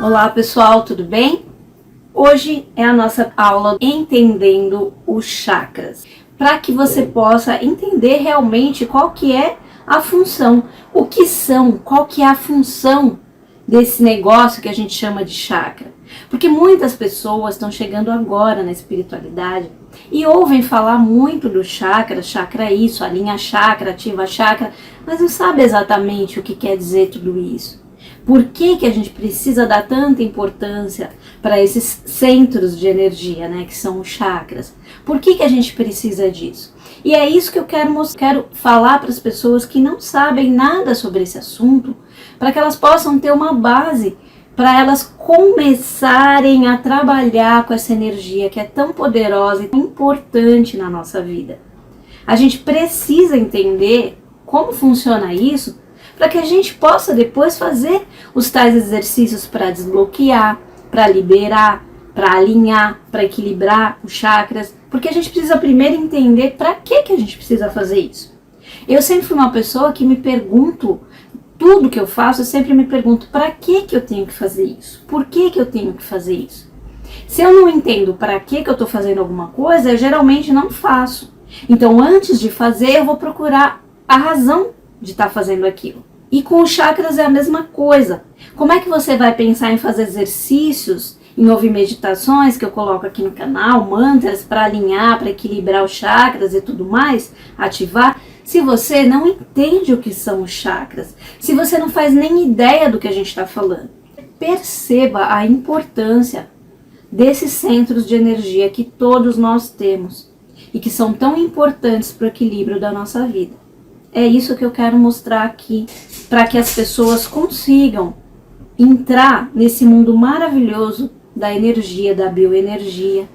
Olá pessoal, tudo bem? Hoje é a nossa aula Entendendo os Chakras, para que você possa entender realmente qual que é a função, o que são, qual que é a função desse negócio que a gente chama de chakra. Porque muitas pessoas estão chegando agora na espiritualidade e ouvem falar muito do chakra, chakra isso, alinha chakra, ativa chakra, mas não sabe exatamente o que quer dizer tudo isso. Por que a gente precisa dar tanta importância para esses centros de energia, né, que são os chakras? Por que a gente precisa disso? E é isso que eu quero falar para as pessoas que não sabem nada sobre esse assunto, para que elas possam ter uma base, para elas começarem a trabalhar com essa energia que é tão poderosa e tão importante na nossa vida. A gente precisa entender como funciona isso, para que a gente possa depois fazer os tais exercícios para desbloquear, para liberar, para alinhar, para equilibrar os chakras, porque a gente precisa primeiro entender para que a gente precisa fazer isso. Eu sempre fui uma pessoa que me pergunto, tudo que eu faço, eu sempre me pergunto para que eu tenho que fazer isso? Por que eu tenho que fazer isso? Se eu não entendo para que eu estou fazendo alguma coisa, eu geralmente não faço. Então, antes de fazer, eu vou procurar a razão de estar fazendo aquilo. E com os chakras é a mesma coisa. Como é que você vai pensar em fazer exercícios, em ouvir meditações que eu coloco aqui no canal, mantras para alinhar, para equilibrar os chakras e tudo mais, ativar, se você não entende o que são os chakras, se você não faz nem ideia do que a gente está falando? Perceba a importância desses centros de energia que todos nós temos e que são tão importantes para o equilíbrio da nossa vida. É isso que eu quero mostrar aqui, para que as pessoas consigam entrar nesse mundo maravilhoso da energia, da bioenergia,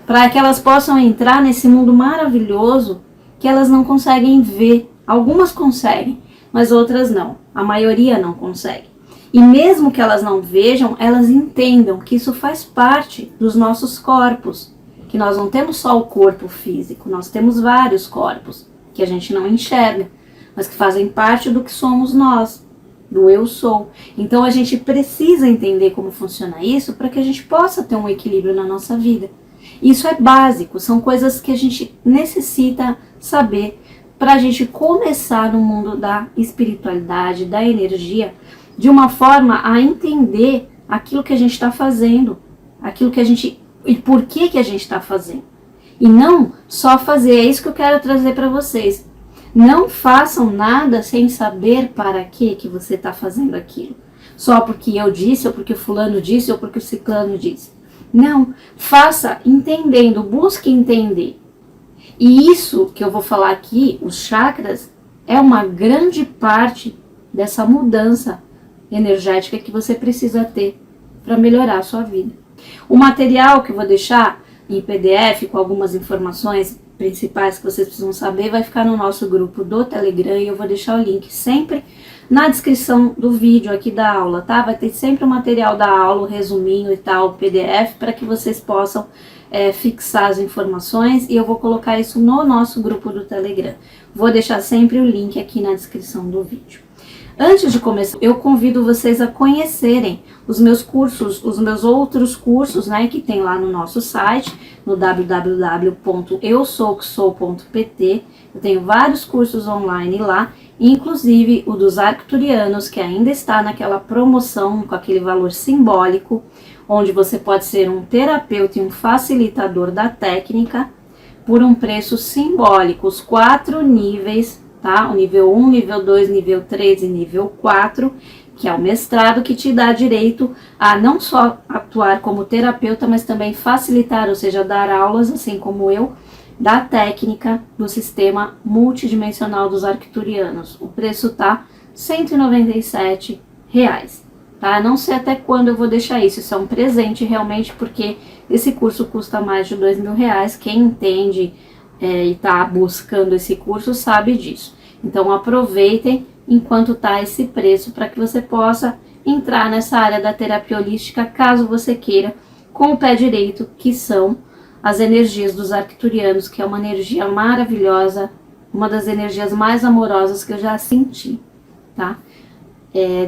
para que elas possam entrar nesse mundo maravilhoso que elas não conseguem ver. Algumas conseguem, mas outras não. A maioria não consegue. E mesmo que elas não vejam, elas entendam que isso faz parte dos nossos corpos, que nós não temos só o corpo físico, nós temos vários corpos que a gente não enxerga, mas que fazem parte do que somos nós, do eu sou. Então a gente precisa entender como funciona isso para que a gente possa ter um equilíbrio na nossa vida. Isso é básico, são coisas que a gente necessita saber para a gente começar no mundo da espiritualidade, da energia, de uma forma a entender aquilo que a gente está fazendo, aquilo que a gente e por que a gente está fazendo. E não só fazer, é isso que eu quero trazer para vocês. Não façam nada sem saber para que você está fazendo aquilo. Só porque eu disse, ou porque o fulano disse, ou porque o ciclano disse. Não, faça entendendo, busque entender. E isso que eu vou falar aqui, os chakras, é uma grande parte dessa mudança energética que você precisa ter para melhorar a sua vida. O material que eu vou deixar em PDF com algumas informações principais que vocês precisam saber vai ficar no nosso grupo do Telegram e eu vou deixar o link sempre na descrição do vídeo aqui da aula, tá? Vai ter sempre o material da aula, o resuminho e tal, o PDF, para que vocês possam fixar as informações e eu vou colocar isso no nosso grupo do Telegram. Vou deixar sempre o link aqui na descrição do vídeo. Antes de começar, eu convido vocês a conhecerem os meus cursos, os meus outros cursos, né, que tem lá no nosso site, no www.eusouoquesou.pt. Eu tenho vários cursos online lá, inclusive o dos arcturianos, que ainda está naquela promoção com aquele valor simbólico, onde você pode ser um terapeuta e um facilitador da técnica por um preço simbólico, os 4 níveis, tá? O nível 1, nível 2, nível 3 e nível 4, que é o mestrado que te dá direito a não só atuar como terapeuta, mas também facilitar, ou seja, dar aulas, assim como eu, da técnica do sistema multidimensional dos arcturianos. O preço tá R$ 197, tá? Não sei até quando eu vou deixar isso, isso é um presente realmente, porque esse curso custa mais de R$ 2.000, quem entende e está buscando esse curso sabe disso. Então aproveitem enquanto está esse preço para que você possa entrar nessa área da terapia holística, caso você queira, com o pé direito, que são as energias dos arcturianos, que é uma energia maravilhosa, uma das energias mais amorosas que eu já senti, tá?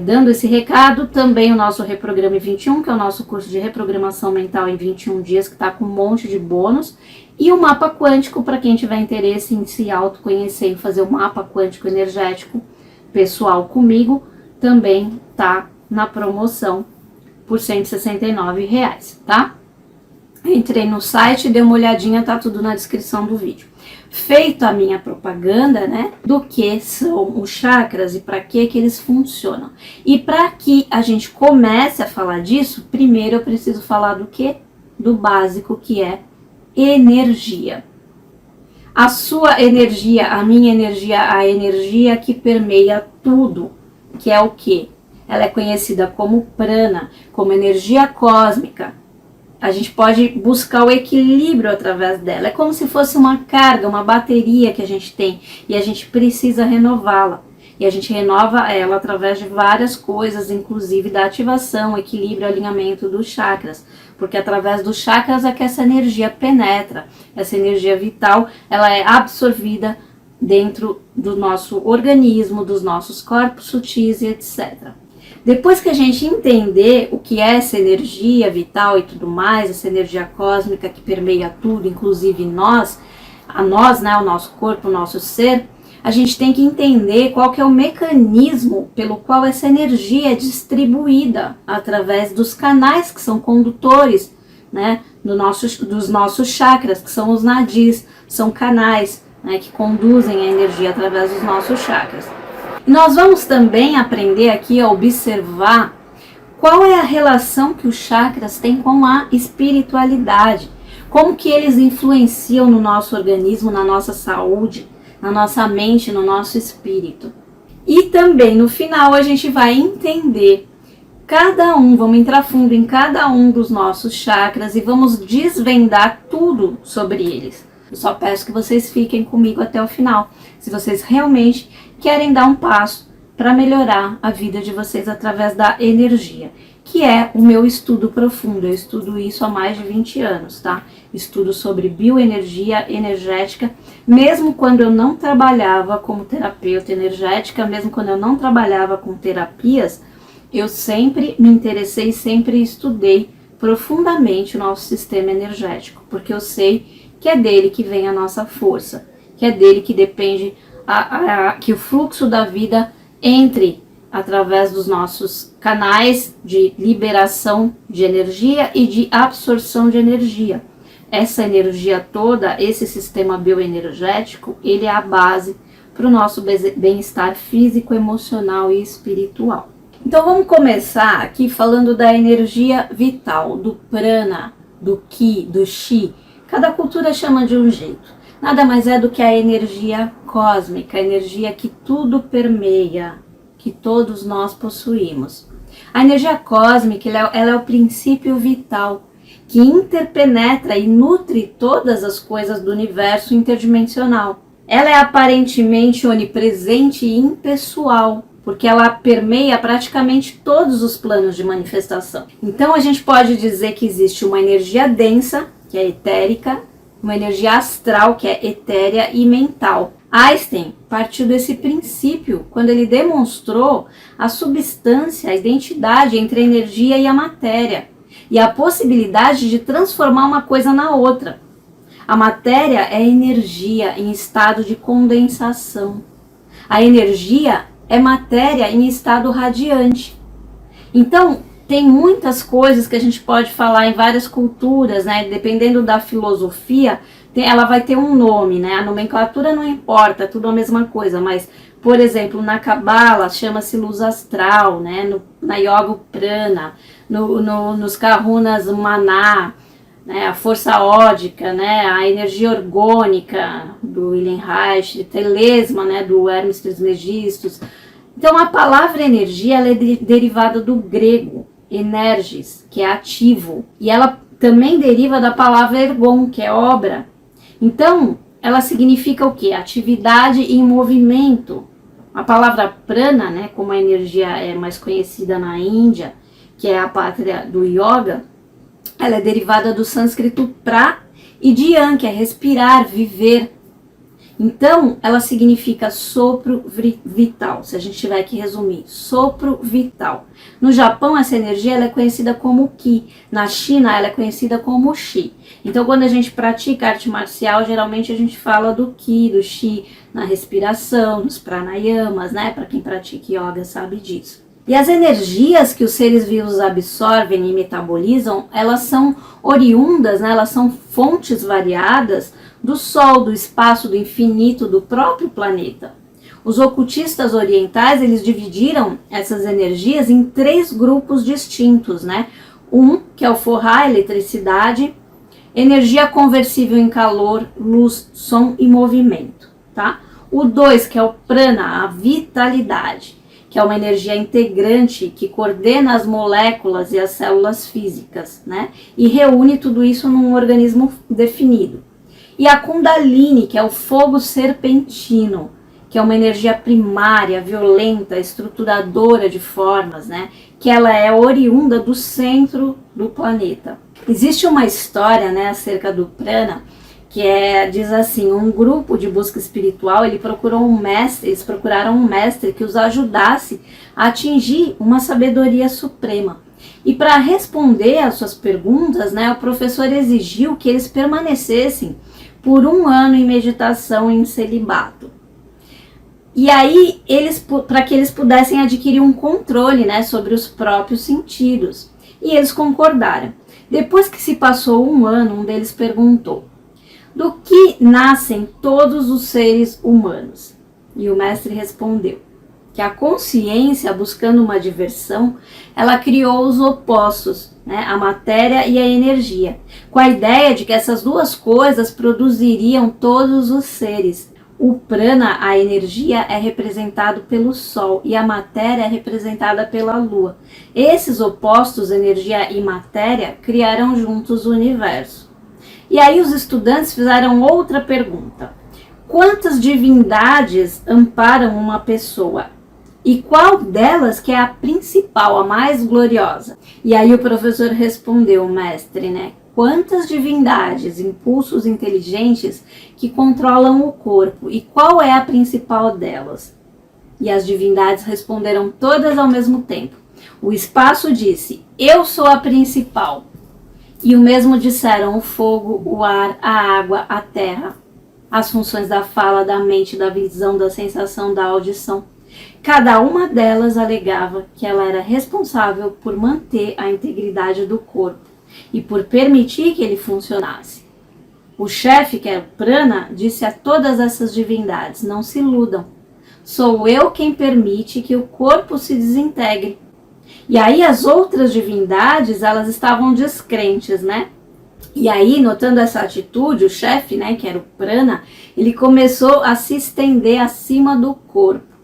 dando esse recado, também o nosso Reprograme 21, que é o nosso curso de reprogramação mental em 21 dias, que está com um monte de bônus, e o mapa quântico, para quem tiver interesse em se autoconhecer e fazer o mapa quântico energético pessoal comigo, também tá na promoção por R$ 169, tá? Entrei no site, dei uma olhadinha, tá tudo na descrição do vídeo. Feito a minha propaganda, né, do que são os chakras e para que eles funcionam. E para que a gente comece a falar disso, primeiro eu preciso falar do que? Do básico, que é energia. A sua energia, a minha energia, a energia que permeia tudo, que é o quê? Ela é conhecida como prana, como energia cósmica. A gente pode buscar o equilíbrio através dela. É como se fosse uma carga, uma bateria que a gente tem e a gente precisa renová-la. E a gente renova ela através de várias coisas, inclusive da ativação, equilíbrio, alinhamento dos chakras. Porque através dos chakras é que essa energia penetra. Essa energia vital, ela é absorvida dentro do nosso organismo, dos nossos corpos sutis e etc. Depois que a gente entender o que é essa energia vital e tudo mais, essa energia cósmica que permeia tudo, inclusive nós, né, o nosso corpo, o nosso ser, a gente tem que entender qual que é o mecanismo pelo qual essa energia é distribuída através dos canais que são condutores, né, dos nossos chakras, que são os nadis, são canais, né, que conduzem a energia através dos nossos chakras. Nós vamos também aprender aqui a observar qual é a relação que os chakras têm com a espiritualidade, como que eles influenciam no nosso organismo, na nossa saúde, na nossa mente, no nosso espírito. E também no final a gente vai entender vamos entrar fundo em cada um dos nossos chakras e vamos desvendar tudo sobre eles. Eu só peço que vocês fiquem comigo até o final, se vocês realmente querem dar um passo para melhorar a vida de vocês através da energia, que é o meu estudo profundo. Eu estudo isso há mais de 20 anos, tá? Estudo sobre bioenergia energética, mesmo quando eu não trabalhava como terapeuta energética, mesmo quando eu não trabalhava com terapias, eu sempre me interessei, sempre estudei profundamente o nosso sistema energético, porque eu sei que é dele que vem a nossa força, que é dele que depende que o fluxo da vida entre através dos nossos canais de liberação de energia e de absorção de energia. Essa energia toda, esse sistema bioenergético, ele é a base para o nosso bem-estar físico, emocional e espiritual. Então vamos começar aqui falando da energia vital, do prana, do ki, do chi. Cada cultura chama de um jeito. Nada mais é do que a energia cósmica, a energia que tudo permeia, que todos nós possuímos. A energia cósmica, ela é o princípio vital, que interpenetra e nutre todas as coisas do universo interdimensional. Ela é aparentemente onipresente e impessoal, porque ela permeia praticamente todos os planos de manifestação. Então a gente pode dizer que existe uma energia densa, que é etérica, uma energia astral, que é etérea e mental. Einstein partiu desse princípio quando ele demonstrou a substância, a identidade entre a energia e a matéria, e a possibilidade de transformar uma coisa na outra. A matéria é energia em estado de condensação. A energia é matéria em estado radiante. Então, tem muitas coisas que a gente pode falar em várias culturas, né? Dependendo da filosofia, ela vai ter um nome, né? A nomenclatura não importa, é tudo a mesma coisa, mas, por exemplo, na Cabala chama-se luz astral, né? Na Yoga o prana, nos Kahunas o maná, né? A força ódica, né? A energia orgônica do Wilhelm Reich, telesma, né? Do Hermes Trismegistus. Então a palavra energia, ela é derivada do grego energis, que é ativo, e ela também deriva da palavra ergon, que é obra. Então, ela significa o quê? Atividade em movimento. A palavra prana, né, como a energia é mais conhecida na Índia, que é a pátria do yoga, ela é derivada do sânscrito pra e de yan, que é respirar, viver. Então, ela significa sopro vital, se a gente tiver que resumir, sopro vital. No Japão, essa energia ela é conhecida como Ki, na China ela é conhecida como Chi. Então, quando a gente pratica arte marcial, geralmente a gente fala do Ki, do Chi, na respiração, nos pranayamas, né? Para quem pratica yoga sabe disso. E as energias que os seres vivos absorvem e metabolizam, elas são oriundas, né? Elas são fontes variadas do Sol, do espaço, do infinito, do próprio planeta. Os ocultistas orientais, eles dividiram essas energias em 3 grupos distintos, né? Um, que é o Forra, eletricidade, energia conversível em calor, luz, som e movimento, tá? O 2, que é o Prana, a vitalidade, que é uma energia integrante que coordena as moléculas e as células físicas, né? E reúne tudo isso num organismo definido. E a Kundalini, que é o fogo serpentino, que é uma energia primária, violenta, estruturadora de formas, né? Que ela é oriunda do centro do planeta. Existe uma história, né, acerca do prana, que diz assim, um grupo de busca espiritual, eles procuraram um mestre que os ajudasse a atingir uma sabedoria suprema. E para responder às suas perguntas, né, o professor exigiu que eles permanecessem por 1 ano em meditação em celibato. E aí, para que eles pudessem adquirir um controle, né, sobre os próprios sentidos. E eles concordaram. Depois que se passou 1 ano, um deles perguntou: do que nascem todos os seres humanos? E o mestre respondeu que a consciência, buscando uma diversão, ela criou os opostos, né, a matéria e a energia, com a ideia de que essas 2 coisas produziriam todos os seres. O prana, a energia, é representado pelo Sol e a matéria é representada pela Lua. Esses opostos, energia e matéria, criaram juntos o universo. E aí os estudantes fizeram outra pergunta: quantas divindades amparam uma pessoa? E qual delas que é a principal, a mais gloriosa? E aí o professor respondeu, mestre, né? Quantas divindades, impulsos inteligentes que controlam o corpo? E qual é a principal delas? E as divindades responderam todas ao mesmo tempo. O espaço disse: eu sou a principal. E o mesmo disseram o fogo, o ar, a água, a terra. As funções da fala, da mente, da visão, da sensação, da audição. Cada uma delas alegava que ela era responsável por manter a integridade do corpo e por permitir que ele funcionasse. O chefe, que é o prana, disse a todas essas divindades: não se iludam. Sou eu quem permite que o corpo se desintegre. E aí as outras divindades, elas estavam descrentes, né? E aí, notando essa atitude, o chefe, né, que era o prana, ele começou a se estender acima do corpo.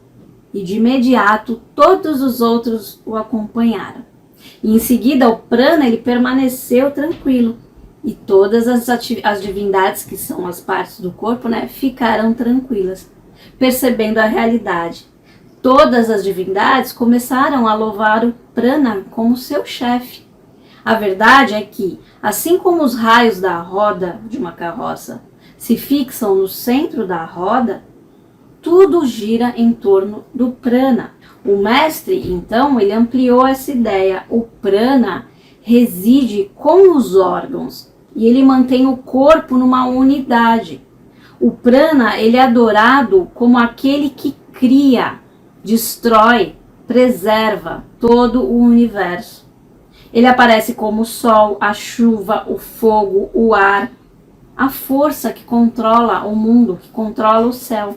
E de imediato, todos os outros o acompanharam. E em seguida, o prana, ele permaneceu tranquilo. E todas as divindades, que são as partes do corpo, né, ficaram tranquilas, percebendo a realidade. Todas as divindades começaram a louvar o prana como seu chefe. A verdade é que, assim como os raios da roda de uma carroça se fixam no centro da roda, tudo gira em torno do prana. O mestre, então, ele ampliou essa ideia. O prana reside com os órgãos e ele mantém o corpo numa unidade. O prana, ele é adorado como aquele que cria, destrói, preserva todo o universo. Ele aparece como o sol, a chuva, o fogo, o ar, a força que controla o mundo, que controla o céu.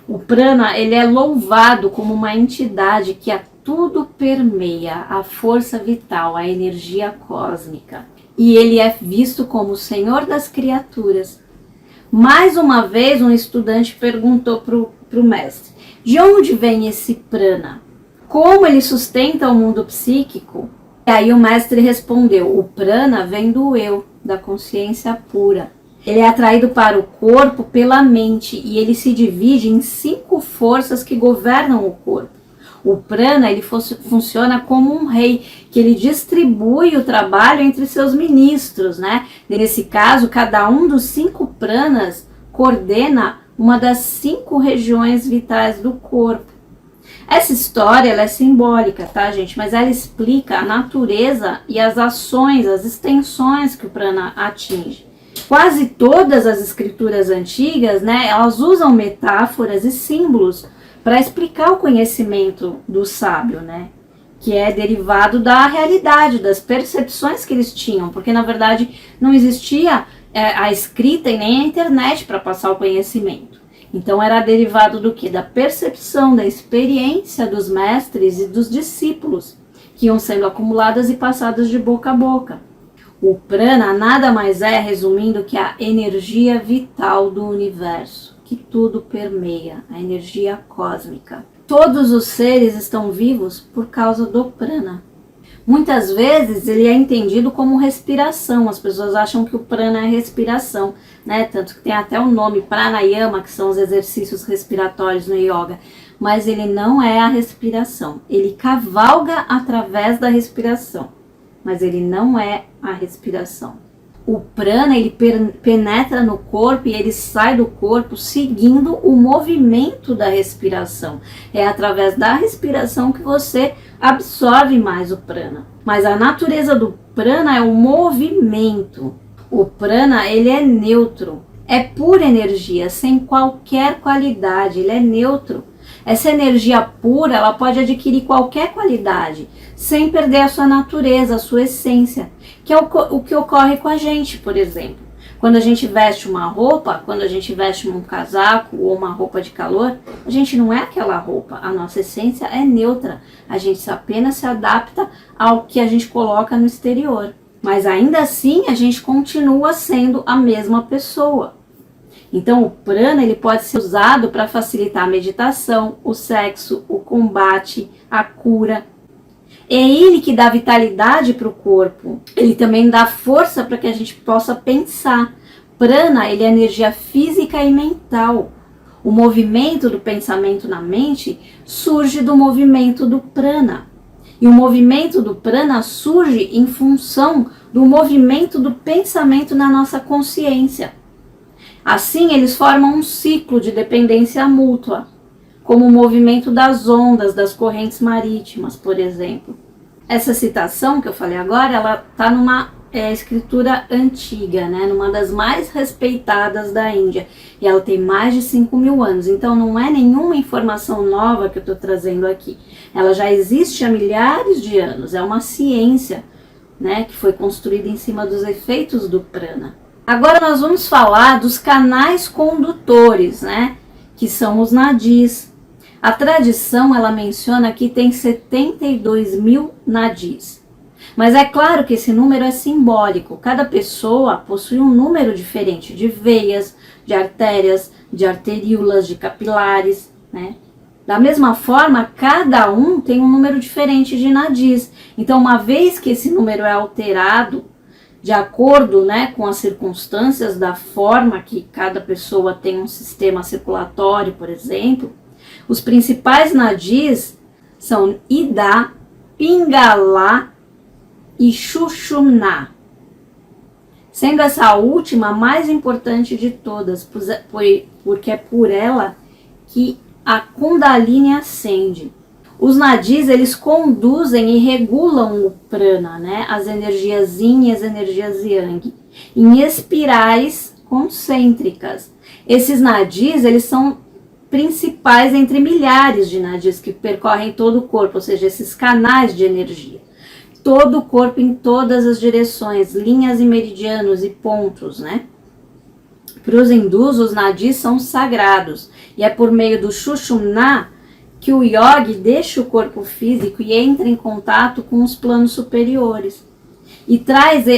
O prana, ele é louvado como uma entidade que a tudo permeia, a força vital, a energia cósmica. E ele é visto como o senhor das criaturas. Mais uma vez, um estudante perguntou para o mestre: de onde vem esse prana? Como ele sustenta o mundo psíquico? E aí o mestre respondeu: o prana vem do eu, da consciência pura. Ele é atraído para o corpo pela mente e ele se divide em 5 forças que governam o corpo. O prana, ele funciona como um rei, que ele distribui o trabalho entre seus ministros, né? Nesse caso, cada um dos 5 pranas coordena uma das 5 regiões vitais do corpo. Essa história ela é simbólica, tá, gente? Mas ela explica a natureza e as ações, as extensões que o prana atinge. Quase todas as escrituras antigas, né, elas usam metáforas e símbolos para explicar o conhecimento do sábio, né? Que é derivado da realidade, das percepções que eles tinham, porque na verdade não existia a escrita e nem a internet para passar o conhecimento. Então era derivado do que? Da percepção, da experiência dos mestres e dos discípulos, que iam sendo acumuladas e passadas de boca a boca. O prana nada mais é, resumindo, que a energia vital do universo, que tudo permeia, a energia cósmica. Todos os seres estão vivos por causa do prana. Muitas vezes ele é entendido como respiração, as pessoas acham que o prana é respiração, né? Tanto que tem até o nome pranayama, que são os exercícios respiratórios no yoga, mas ele não é a respiração, ele cavalga através da respiração, mas ele não é a respiração. O prana, ele penetra no corpo e ele sai do corpo seguindo o movimento da respiração. É através da respiração que você absorve mais o prana. Mas a natureza do prana é o movimento. O prana, ele é neutro. É pura energia, sem qualquer qualidade. Ele é neutro. Essa energia pura, ela pode adquirir qualquer qualidade, sem perder a sua natureza, a sua essência, que é o que ocorre com a gente, por exemplo. Quando a gente veste uma roupa, quando a gente veste um casaco ou uma roupa de calor, a gente não é aquela roupa, a nossa essência é neutra, a gente apenas se adapta ao que a gente coloca no exterior. Mas ainda assim, a gente continua sendo a mesma pessoa. Então o prana ele pode ser usado para facilitar a meditação, o sexo, o combate, a cura. É ele que dá vitalidade para o corpo. Ele também dá força para que a gente possa pensar. Prana, ele é energia física e mental. O movimento do pensamento na mente surge do movimento do prana. E o movimento do prana surge em função do movimento do pensamento na nossa consciência. Assim, eles formam um ciclo de dependência mútua, como o movimento das ondas, das correntes marítimas, por exemplo. Essa citação que eu falei agora, ela está numa escritura antiga, né? Numa das mais respeitadas da Índia, e ela tem mais de 5.000 anos, então não é nenhuma informação nova que eu estou trazendo aqui. Ela já existe há milhares de anos, é uma ciência, né, que foi construída em cima dos efeitos do prana. Agora nós vamos falar dos canais condutores, né, que são os nadis. A tradição, ela menciona que tem 72.000 nadis. Mas é claro que esse número é simbólico. Cada pessoa possui um número diferente de veias, de artérias, de arteríolas, de capilares, né? Da mesma forma, cada um tem um número diferente de nadis. Então, uma vez que esse número é alterado, de acordo, né, com as circunstâncias da forma que cada pessoa tem um sistema circulatório, por exemplo, os principais nadis são Ida, Pingala e Sushumna, sendo essa última a mais importante de todas, porque é por ela que a Kundalini ascende. Os nadis, eles conduzem e regulam o prana, né, as energias yin e as energias yang, em espirais concêntricas. Esses nadis, eles são principais entre milhares de nadis que percorrem todo o corpo, ou seja, esses canais de energia. Todo o corpo em todas as direções, linhas e meridianos e pontos, né? Para os hindus, os nadis são sagrados, e é por meio do Sushumna que o yogi deixa o corpo físico e entra em contato com os planos superiores. E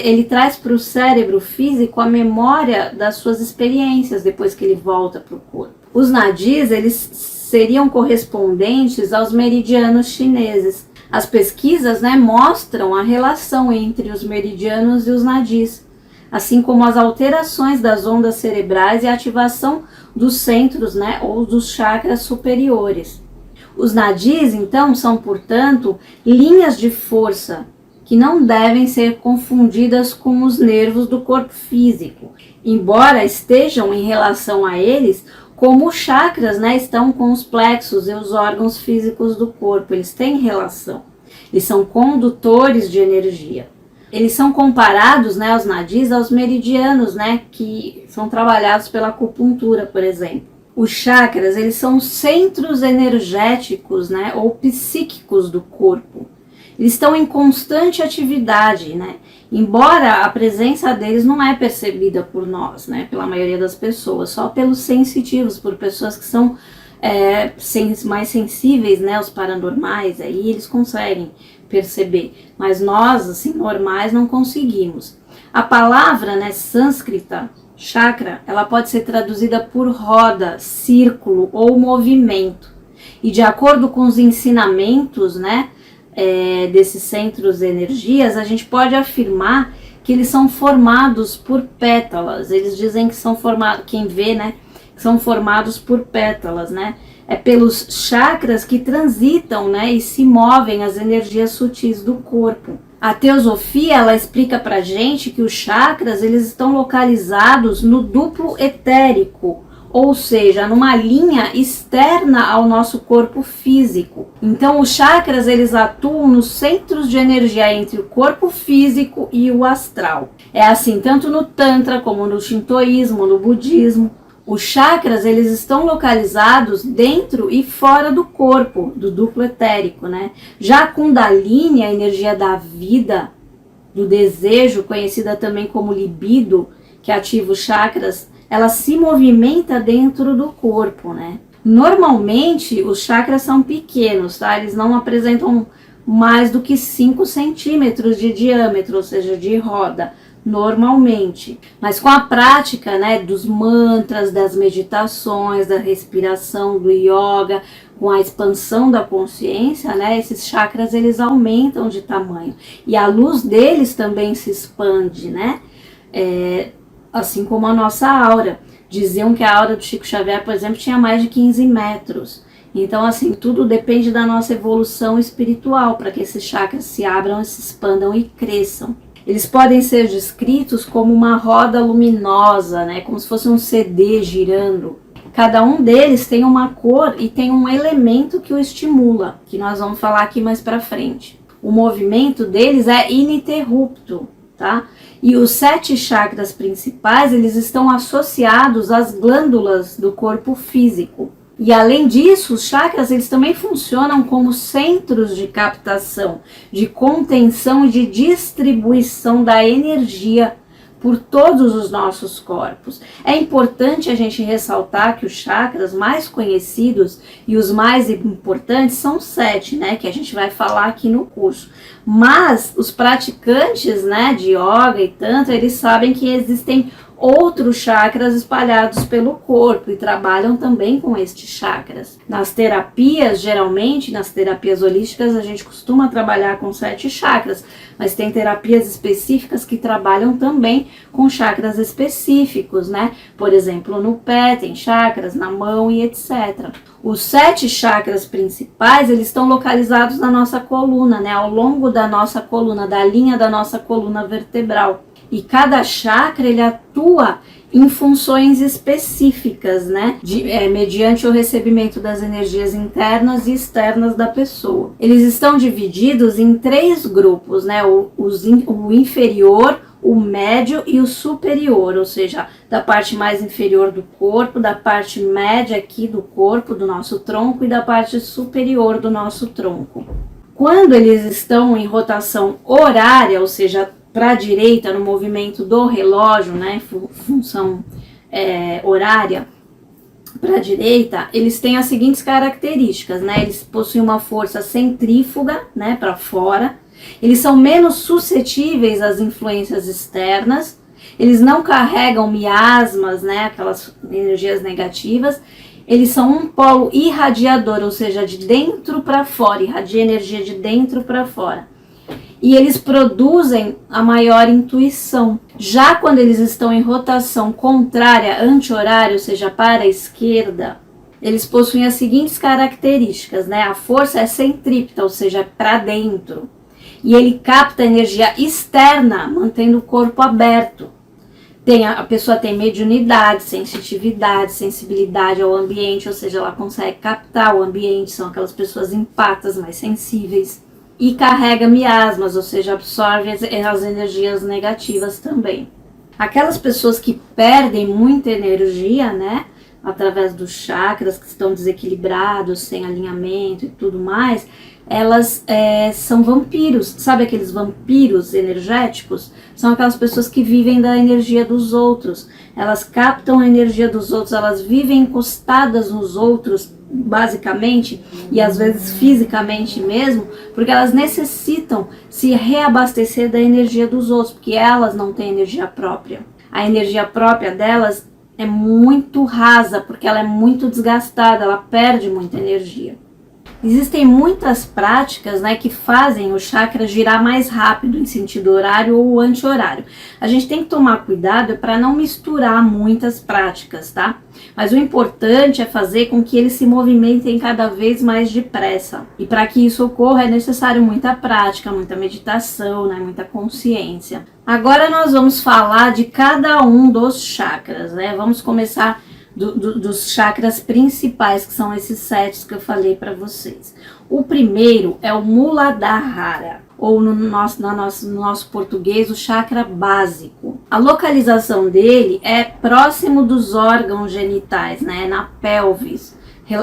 ele traz para o cérebro físico a memória das suas experiências depois que ele volta para o corpo. Os nadis, eles seriam correspondentes aos meridianos chineses. As pesquisas, né, mostram a relação entre os meridianos e os nadis, assim como as alterações das ondas cerebrais e a ativação dos centros, né, ou dos chakras superiores. Os nadis, então, são, portanto, linhas de força que não devem ser confundidas com os nervos do corpo físico, embora estejam em relação a eles, como os chakras, né, estão com os plexos e os órgãos físicos do corpo, eles têm relação, eles são condutores de energia. Eles são comparados, né, os nadis, aos meridianos, né, que são trabalhados pela acupuntura, por exemplo. Os chakras, eles são centros energéticos, né, ou psíquicos do corpo. Eles estão em constante atividade, né, embora a presença deles não é percebida por nós, né, pela maioria das pessoas, só pelos sensitivos, por pessoas que são mais sensíveis, né, os paranormais, aí eles conseguem perceber, mas nós, assim, normais, não conseguimos. A palavra, né, sânscrita, chakra, ela pode ser traduzida por roda, círculo ou movimento, e de acordo com os ensinamentos, né, desses centros de energias, a gente pode afirmar que eles são formados por pétalas. Eles dizem que são formados, quem vê, né, são formados por pétalas, né? É pelos chakras que transitam, né, e se movem as energias sutis do corpo. A teosofia, ela explica pra gente que os chakras, eles estão localizados no duplo etérico, ou seja, numa linha externa ao nosso corpo físico. Então, os chakras, eles atuam nos centros de energia entre o corpo físico e o astral. É assim tanto no Tantra, como no Shintoísmo, no Budismo. Os chakras, eles estão localizados dentro e fora do corpo, do duplo etérico, né? Já a Kundalini, a energia da vida, do desejo, conhecida também como libido, que ativa os chakras, ela se movimenta dentro do corpo, né? Normalmente, os chakras são pequenos, tá? Eles não apresentam mais do que 5 centímetros de diâmetro, ou seja, de roda, normalmente. Mas com a prática, né, dos mantras, das meditações, da respiração, do yoga, com a expansão da consciência, né, esses chakras, eles aumentam de tamanho. E a luz deles também se expande, né? Assim como a nossa aura. Diziam que a aura do Chico Xavier, por exemplo, tinha mais de 15 metros. Então, assim, tudo depende da nossa evolução espiritual, para que esses chakras se abram, se expandam e cresçam. Eles podem ser descritos como uma roda luminosa, né? Como se fosse um CD girando. Cada um deles tem uma cor e tem um elemento que o estimula, que nós vamos falar aqui mais para frente. O movimento deles é ininterrupto, tá? E os 7 chakras principais, eles estão associados às glândulas do corpo físico. E além disso, os chakras, eles também funcionam como centros de captação, de contenção e de distribuição da energia por todos os nossos corpos. É importante a gente ressaltar que os chakras mais conhecidos e os mais importantes são 7, né, que a gente vai falar aqui no curso. Mas os praticantes, né, de yoga e tantra, eles sabem que existem outros chakras espalhados pelo corpo e trabalham também com estes chakras. Nas terapias, geralmente, nas terapias holísticas, a gente costuma trabalhar com 7 chakras, mas tem terapias específicas que trabalham também com chakras específicos, né? Por exemplo, no pé tem chakras, na mão e etc. Os 7 chakras principais, eles estão localizados na nossa coluna, né? Ao longo da nossa coluna, da linha da nossa coluna vertebral. E cada chakra, ele atua em funções específicas, né? Mediante o recebimento das energias internas e externas da pessoa. Eles estão divididos em 3 grupos, né? O inferior, o médio e o superior, ou seja, da parte mais inferior do corpo, da parte média aqui do corpo, do nosso tronco, e da parte superior do nosso tronco. Quando eles estão em rotação horária, ou seja, para a direita, no movimento do relógio, né, função horária, para a direita, eles têm as seguintes características, né, eles possuem uma força centrífuga, né, para fora, eles são menos suscetíveis às influências externas, eles não carregam miasmas, né, aquelas energias negativas, eles são um polo irradiador, ou seja, de dentro para fora, irradia energia de dentro para fora. E eles produzem a maior intuição. Já quando eles estão em rotação contrária, anti-horária, ou seja, para a esquerda, eles possuem as seguintes características, né? A força é centrípeta, ou seja, para dentro. e ele capta energia externa, mantendo o corpo aberto. A pessoa tem mediunidade, sensitividade, sensibilidade ao ambiente, ou seja, ela consegue captar o ambiente, são aquelas pessoas empatas, mais sensíveis. E carrega miasmas, ou seja, absorve as energias negativas também. Aquelas pessoas que perdem muita energia, né, através dos chakras, que estão desequilibrados, sem alinhamento e tudo mais, elas são vampiros. Sabe aqueles vampiros energéticos? São aquelas pessoas que vivem da energia dos outros. Elas captam a energia dos outros, elas vivem encostadas nos outros, basicamente, e às vezes fisicamente mesmo, porque elas necessitam se reabastecer da energia dos outros, porque elas não têm energia própria. A energia própria delas é muito rasa, porque ela é muito desgastada, ela perde muita energia. Existem muitas práticas, né, que fazem o chakra girar mais rápido em sentido horário ou anti-horário. A gente tem que tomar cuidado para não misturar muitas práticas, tá? Mas o importante é fazer com que eles se movimentem cada vez mais depressa. E para que isso ocorra é necessário muita prática, muita meditação, né, muita consciência. Agora nós vamos falar de cada um dos chakras, né? Vamos começar dos chakras principais, que são esses 7 que eu falei para vocês. O primeiro é o Muladhara, ou no nosso português, o chakra básico. A localização dele é próximo dos órgãos genitais, né, na pelvis.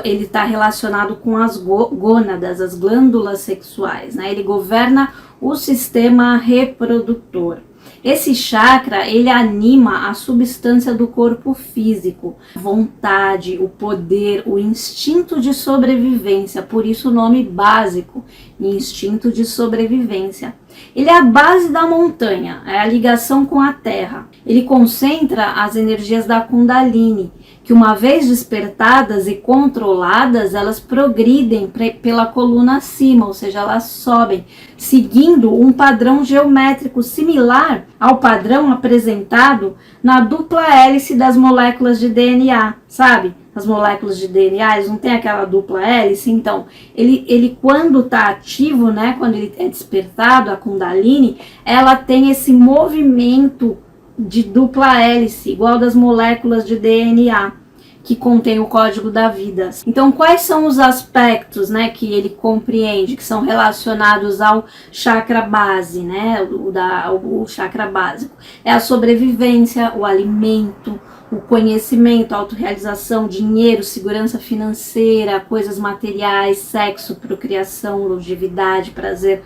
Ele está relacionado com as gônadas, as glândulas sexuais, né? Ele governa o sistema reprodutor. Esse chakra, ele anima a substância do corpo físico, a vontade, o poder, o instinto de sobrevivência, por isso o nome básico, instinto de sobrevivência. Ele é a base da montanha, é a ligação com a terra. Ele concentra as energias da Kundalini, que uma vez despertadas e controladas, elas progridem pela coluna acima, ou seja, elas sobem, seguindo um padrão geométrico similar ao padrão apresentado na dupla hélice das moléculas de DNA, sabe? As moléculas de DNA, eles não têm aquela dupla hélice, então, ele quando está ativo, né, quando ele é despertado, a Kundalini, ela tem esse movimento de dupla hélice, igual das moléculas de DNA, que contém o código da vida. Então, quais são os aspectos, né, que ele compreende, que são relacionados ao chakra base, né, o chakra básico? É a sobrevivência, o alimento, o conhecimento, a autorrealização, dinheiro, segurança financeira, coisas materiais, sexo, procriação, longevidade, prazer,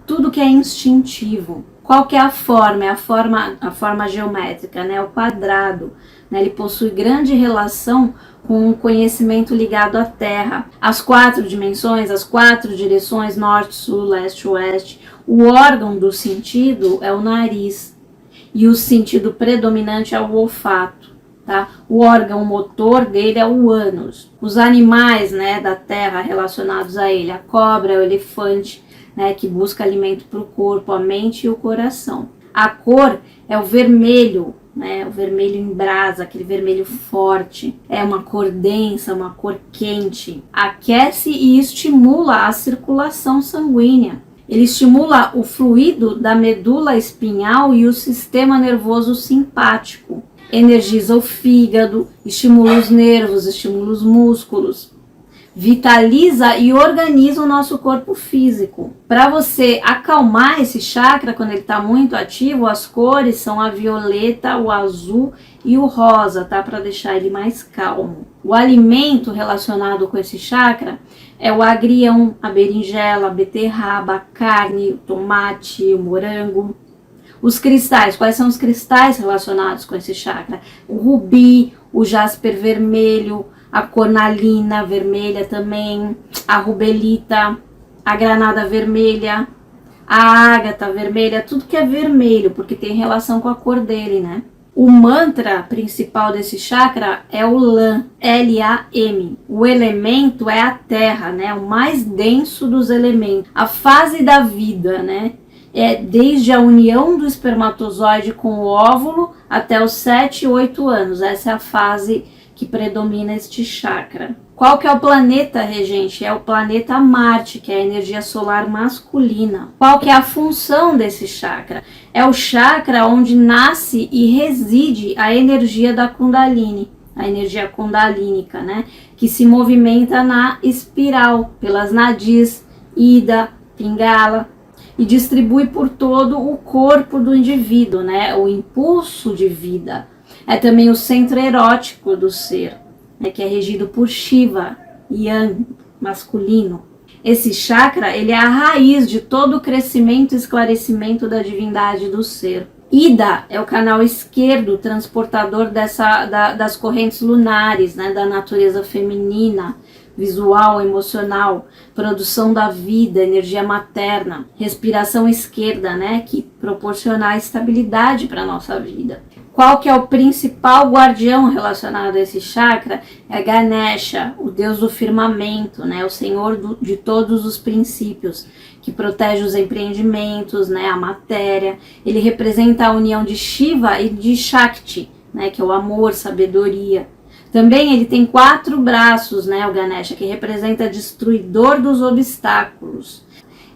tudo que é instintivo. Qual que é a forma? É a forma geométrica, né? O quadrado. Né? Ele possui grande relação com o conhecimento ligado à Terra. As 4 dimensões, as 4 direções, norte, sul, leste, oeste. O órgão do sentido é o nariz. E o sentido predominante é o olfato. Tá? O órgão motor dele é o ânus. Os animais, né, da Terra relacionados a ele, a cobra, o elefante, né, que busca alimento para o corpo, a mente e o coração. A cor é o vermelho, né, o vermelho em brasa, aquele vermelho forte. É uma cor densa, uma cor quente. Aquece e estimula a circulação sanguínea. Ele estimula o fluido da medula espinhal e o sistema nervoso simpático. Energiza o fígado, estimula os nervos, estimula os músculos. Vitaliza e organiza o nosso corpo físico. Para você acalmar esse chakra, quando ele está muito ativo, as cores são a violeta, o azul e o rosa, tá? Para deixar ele mais calmo. O alimento relacionado com esse chakra é o agrião, a berinjela, a beterraba, a carne, o tomate, o morango. Os cristais, quais são os cristais relacionados com esse chakra? O rubi, o jasper vermelho, a cornalina vermelha também, a rubelita, a granada vermelha, a ágata vermelha, tudo que é vermelho, porque tem relação com a cor dele, né? O mantra principal desse chakra é o LAM, L-A-M. O elemento é a terra, né? O mais denso dos elementos. A fase da vida, né? É desde a união do espermatozoide com o óvulo até os 7, 8 anos. Essa é a fase que predomina este chakra. Qual que é o planeta regente? É o planeta Marte, que é a energia solar masculina. Qual que é a função desse chakra? É o chakra onde nasce e reside a energia da Kundalini, a energia kundalínica, né? Que se movimenta na espiral, pelas nadis, Ida, Pingala, e distribui por todo o corpo do indivíduo, né? O impulso de vida. É também o centro erótico do ser, né? Que é regido por Shiva, Yang, masculino. Esse chakra, ele é a raiz de todo o crescimento e esclarecimento da divindade do ser. Ida é o canal esquerdo, transportador das correntes lunares, né? Da natureza feminina, visual, emocional, produção da vida, energia materna, respiração esquerda, né, que proporciona a estabilidade para a nossa vida. Qual que é o principal guardião relacionado a esse chakra? É Ganesha, o deus do firmamento, né, o senhor de todos os princípios, que protege os empreendimentos, né, a matéria. Ele representa a união de Shiva e de Shakti, né, que é o amor, sabedoria. Também ele tem 4 braços, né, o Ganesha, que representa destruidor dos obstáculos.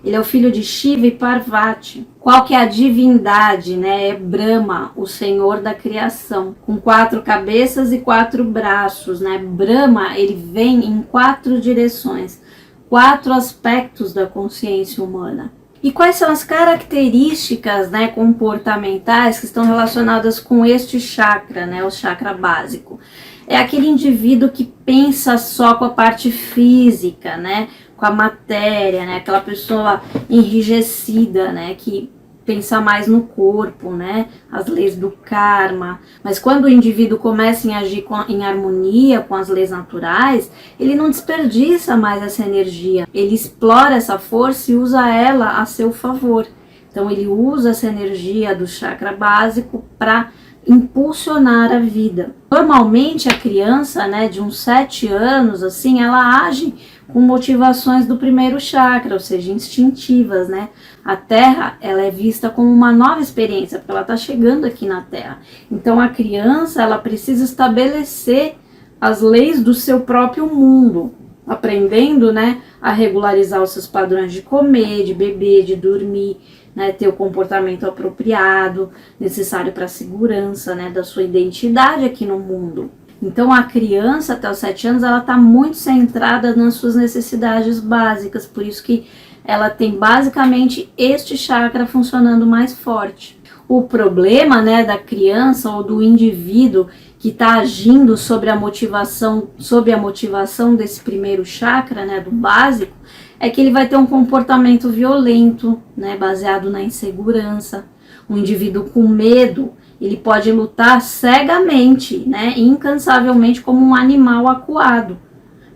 Ele é o filho de Shiva e Parvati. Qual que é a divindade, né? É Brahma, o senhor da criação, com 4 cabeças e 4 braços, né? Brahma, ele vem em 4 direções, 4 aspectos da consciência humana. E quais são as características, né, comportamentais que estão relacionadas com este chakra, né, o chakra básico? É aquele indivíduo que pensa só com a parte física, né, com a matéria, né, aquela pessoa enrijecida, né, que pensa mais no corpo, né, as leis do karma. Mas quando o indivíduo começa a agir em harmonia com as leis naturais, ele não desperdiça mais essa energia. Ele explora essa força e usa ela a seu favor. Então ele usa essa energia do chakra básico para impulsionar a vida. Normalmente a criança, né, de uns 7 anos, assim, ela age com motivações do primeiro chakra, ou seja, instintivas, né? A Terra, ela é vista como uma nova experiência, porque ela está chegando aqui na Terra. Então a criança, ela precisa estabelecer as leis do seu próprio mundo, aprendendo, né, a regularizar os seus padrões de comer, de beber, de dormir, né, ter o comportamento apropriado, necessário para a segurança, né, da sua identidade aqui no mundo. Então a criança até os 7 anos, ela está muito centrada nas suas necessidades básicas, por isso que ela tem basicamente este chakra funcionando mais forte. O problema, né, da criança ou do indivíduo que está agindo sobre a motivação desse primeiro chakra, né, do básico, é que ele vai ter um comportamento violento, né, baseado na insegurança. Um indivíduo com medo, ele pode lutar cegamente, né, incansavelmente como um animal acuado,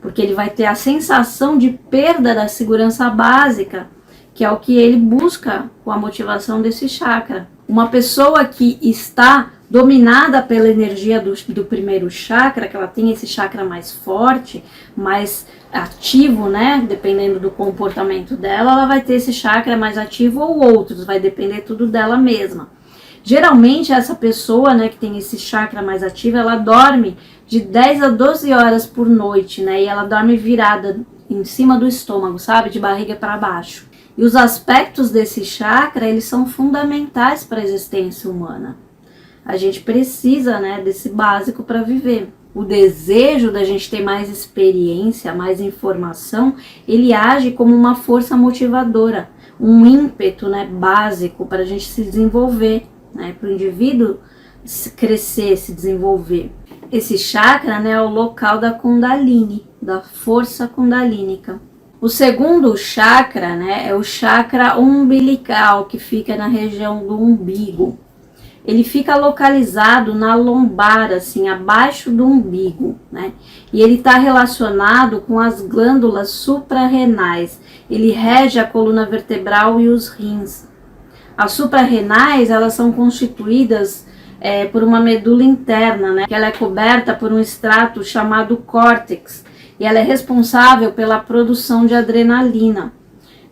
porque ele vai ter a sensação de perda da segurança básica, que é o que ele busca com a motivação desse chakra. Uma pessoa que está dominada pela energia do primeiro chakra, que ela tem esse chakra mais forte, mais ativo, né, dependendo do comportamento dela, ela vai ter esse chakra mais ativo ou outros, vai depender tudo dela mesma. Geralmente essa pessoa, né, que tem esse chakra mais ativo, ela dorme de 10 a 12 horas por noite, né, e ela dorme virada em cima do estômago, sabe, de barriga para baixo. E os aspectos desse chakra, eles são fundamentais para a existência humana. A gente precisa, né, desse básico para viver. O desejo da gente ter mais experiência, mais informação, ele age como uma força motivadora, um ímpeto, né, básico para a gente se desenvolver, né, para o indivíduo crescer, se desenvolver. Esse chakra, né, é o local da Kundalini, da força kundalínica. O segundo chakra, né, é o chakra umbilical, que fica na região do umbigo. Ele fica localizado na lombar, assim, abaixo do umbigo, né? E ele está relacionado com as glândulas suprarrenais. Ele rege a coluna vertebral e os rins. As suprarrenais, elas são constituídas por uma medula interna, né? Que ela é coberta por um extrato chamado córtex. E ela é responsável pela produção de adrenalina.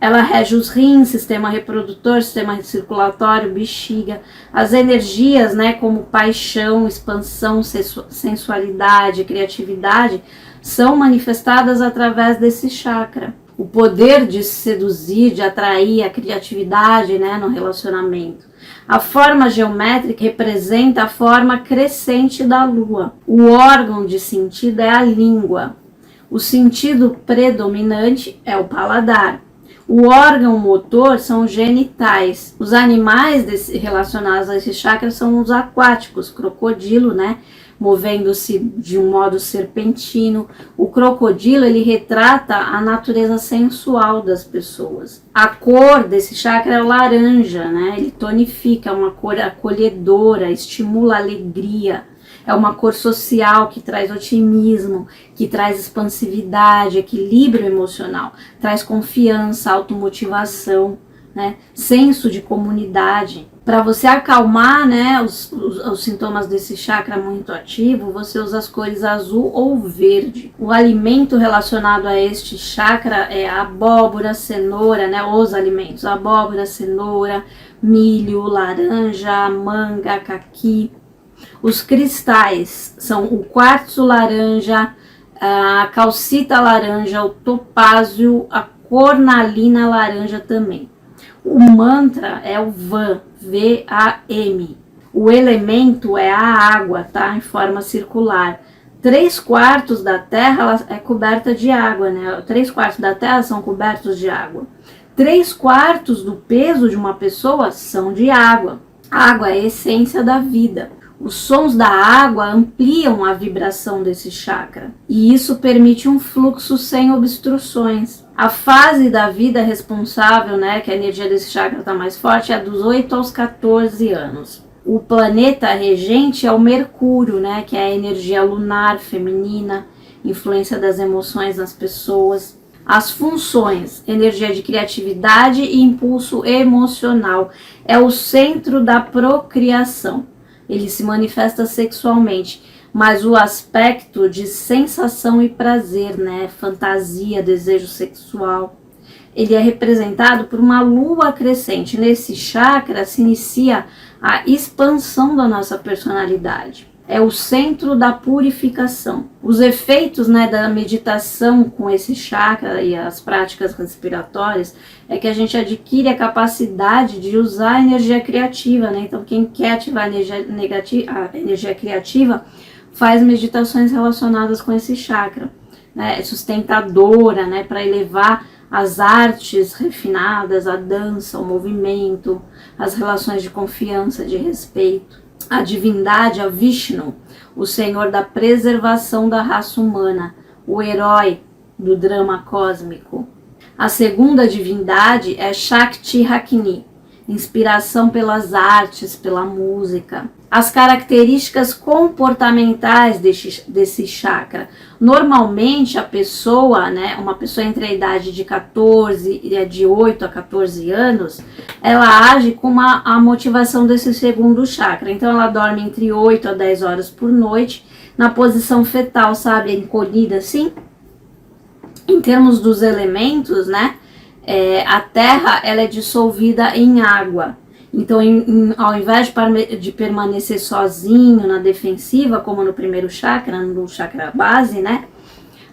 Ela rege os rins, sistema reprodutor, sistema circulatório, bexiga, as energias, né, como paixão, expansão, sensualidade, criatividade, são manifestadas através desse chakra. O poder de seduzir, de atrair a criatividade, né, no relacionamento. A forma geométrica representa a forma crescente da lua. O órgão de sentido é a língua. O sentido predominante é o paladar. O órgão motor são os genitais. Os animais relacionados a esse chakra são os aquáticos, crocodilo, né? Movendo-se de um modo serpentino. O crocodilo, ele retrata a natureza sensual das pessoas. A cor desse chakra é o laranja, né? Ele tonifica, é uma cor acolhedora, estimula a alegria. É uma cor social que traz otimismo, que traz expansividade, equilíbrio emocional, traz confiança, automotivação, né? Senso de comunidade. Para você acalmar, né, os sintomas desse chakra muito ativo, você usa as cores azul ou verde. O alimento relacionado a este chakra é a abóbora, cenoura, né, os alimentos, abóbora, cenoura, milho, laranja, manga, caqui. Os cristais são o quartzo laranja, a calcita laranja, o topázio, a cornalina laranja também. O mantra é o VAM, V-A-M. O elemento é a água, tá? Em forma circular. 3/4 da Terra ela é coberta de água, né? 3/4 da Terra são cobertos de água. 3/4 do peso de uma pessoa são de água. A água é a essência da vida. Os sons da água ampliam a vibração desse chakra e isso permite um fluxo sem obstruções. A fase da vida responsável, né, que a energia desse chakra está mais forte, é dos 8 aos 14 anos. O planeta regente é o Mercúrio, né, que é a energia lunar feminina, influência das emoções nas pessoas. As funções, energia de criatividade e impulso emocional, é o centro da procriação. Ele se manifesta sexualmente, mas o aspecto de sensação e prazer, né, fantasia, desejo sexual, ele é representado por uma lua crescente. Nesse chakra se inicia a expansão da nossa personalidade. É o centro da purificação. Os efeitos, né, da meditação com esse chakra e as práticas respiratórias é que a gente adquire a capacidade de usar a energia criativa, né? Então, quem quer ativar a energia criativa faz meditações relacionadas com esse chakra, né? É sustentadora, né, para elevar as artes refinadas, a dança, o movimento, as relações de confiança, de respeito. A divindade, a Vishnu, o senhor da preservação da raça humana, o herói do drama cósmico. A segunda divindade é Shakti Hakini, inspiração pelas artes, pela música. As características comportamentais desse chakra. Normalmente a pessoa, né, uma pessoa entre a idade de 8 a 14 anos, ela age com a motivação desse segundo chakra. Então ela dorme entre 8 a 10 horas por noite, na posição fetal, sabe, encolhida assim. Em termos dos elementos, né, a terra ela é dissolvida em água. Então, ao invés de permanecer sozinho na defensiva, como no primeiro chakra, no chakra base, né?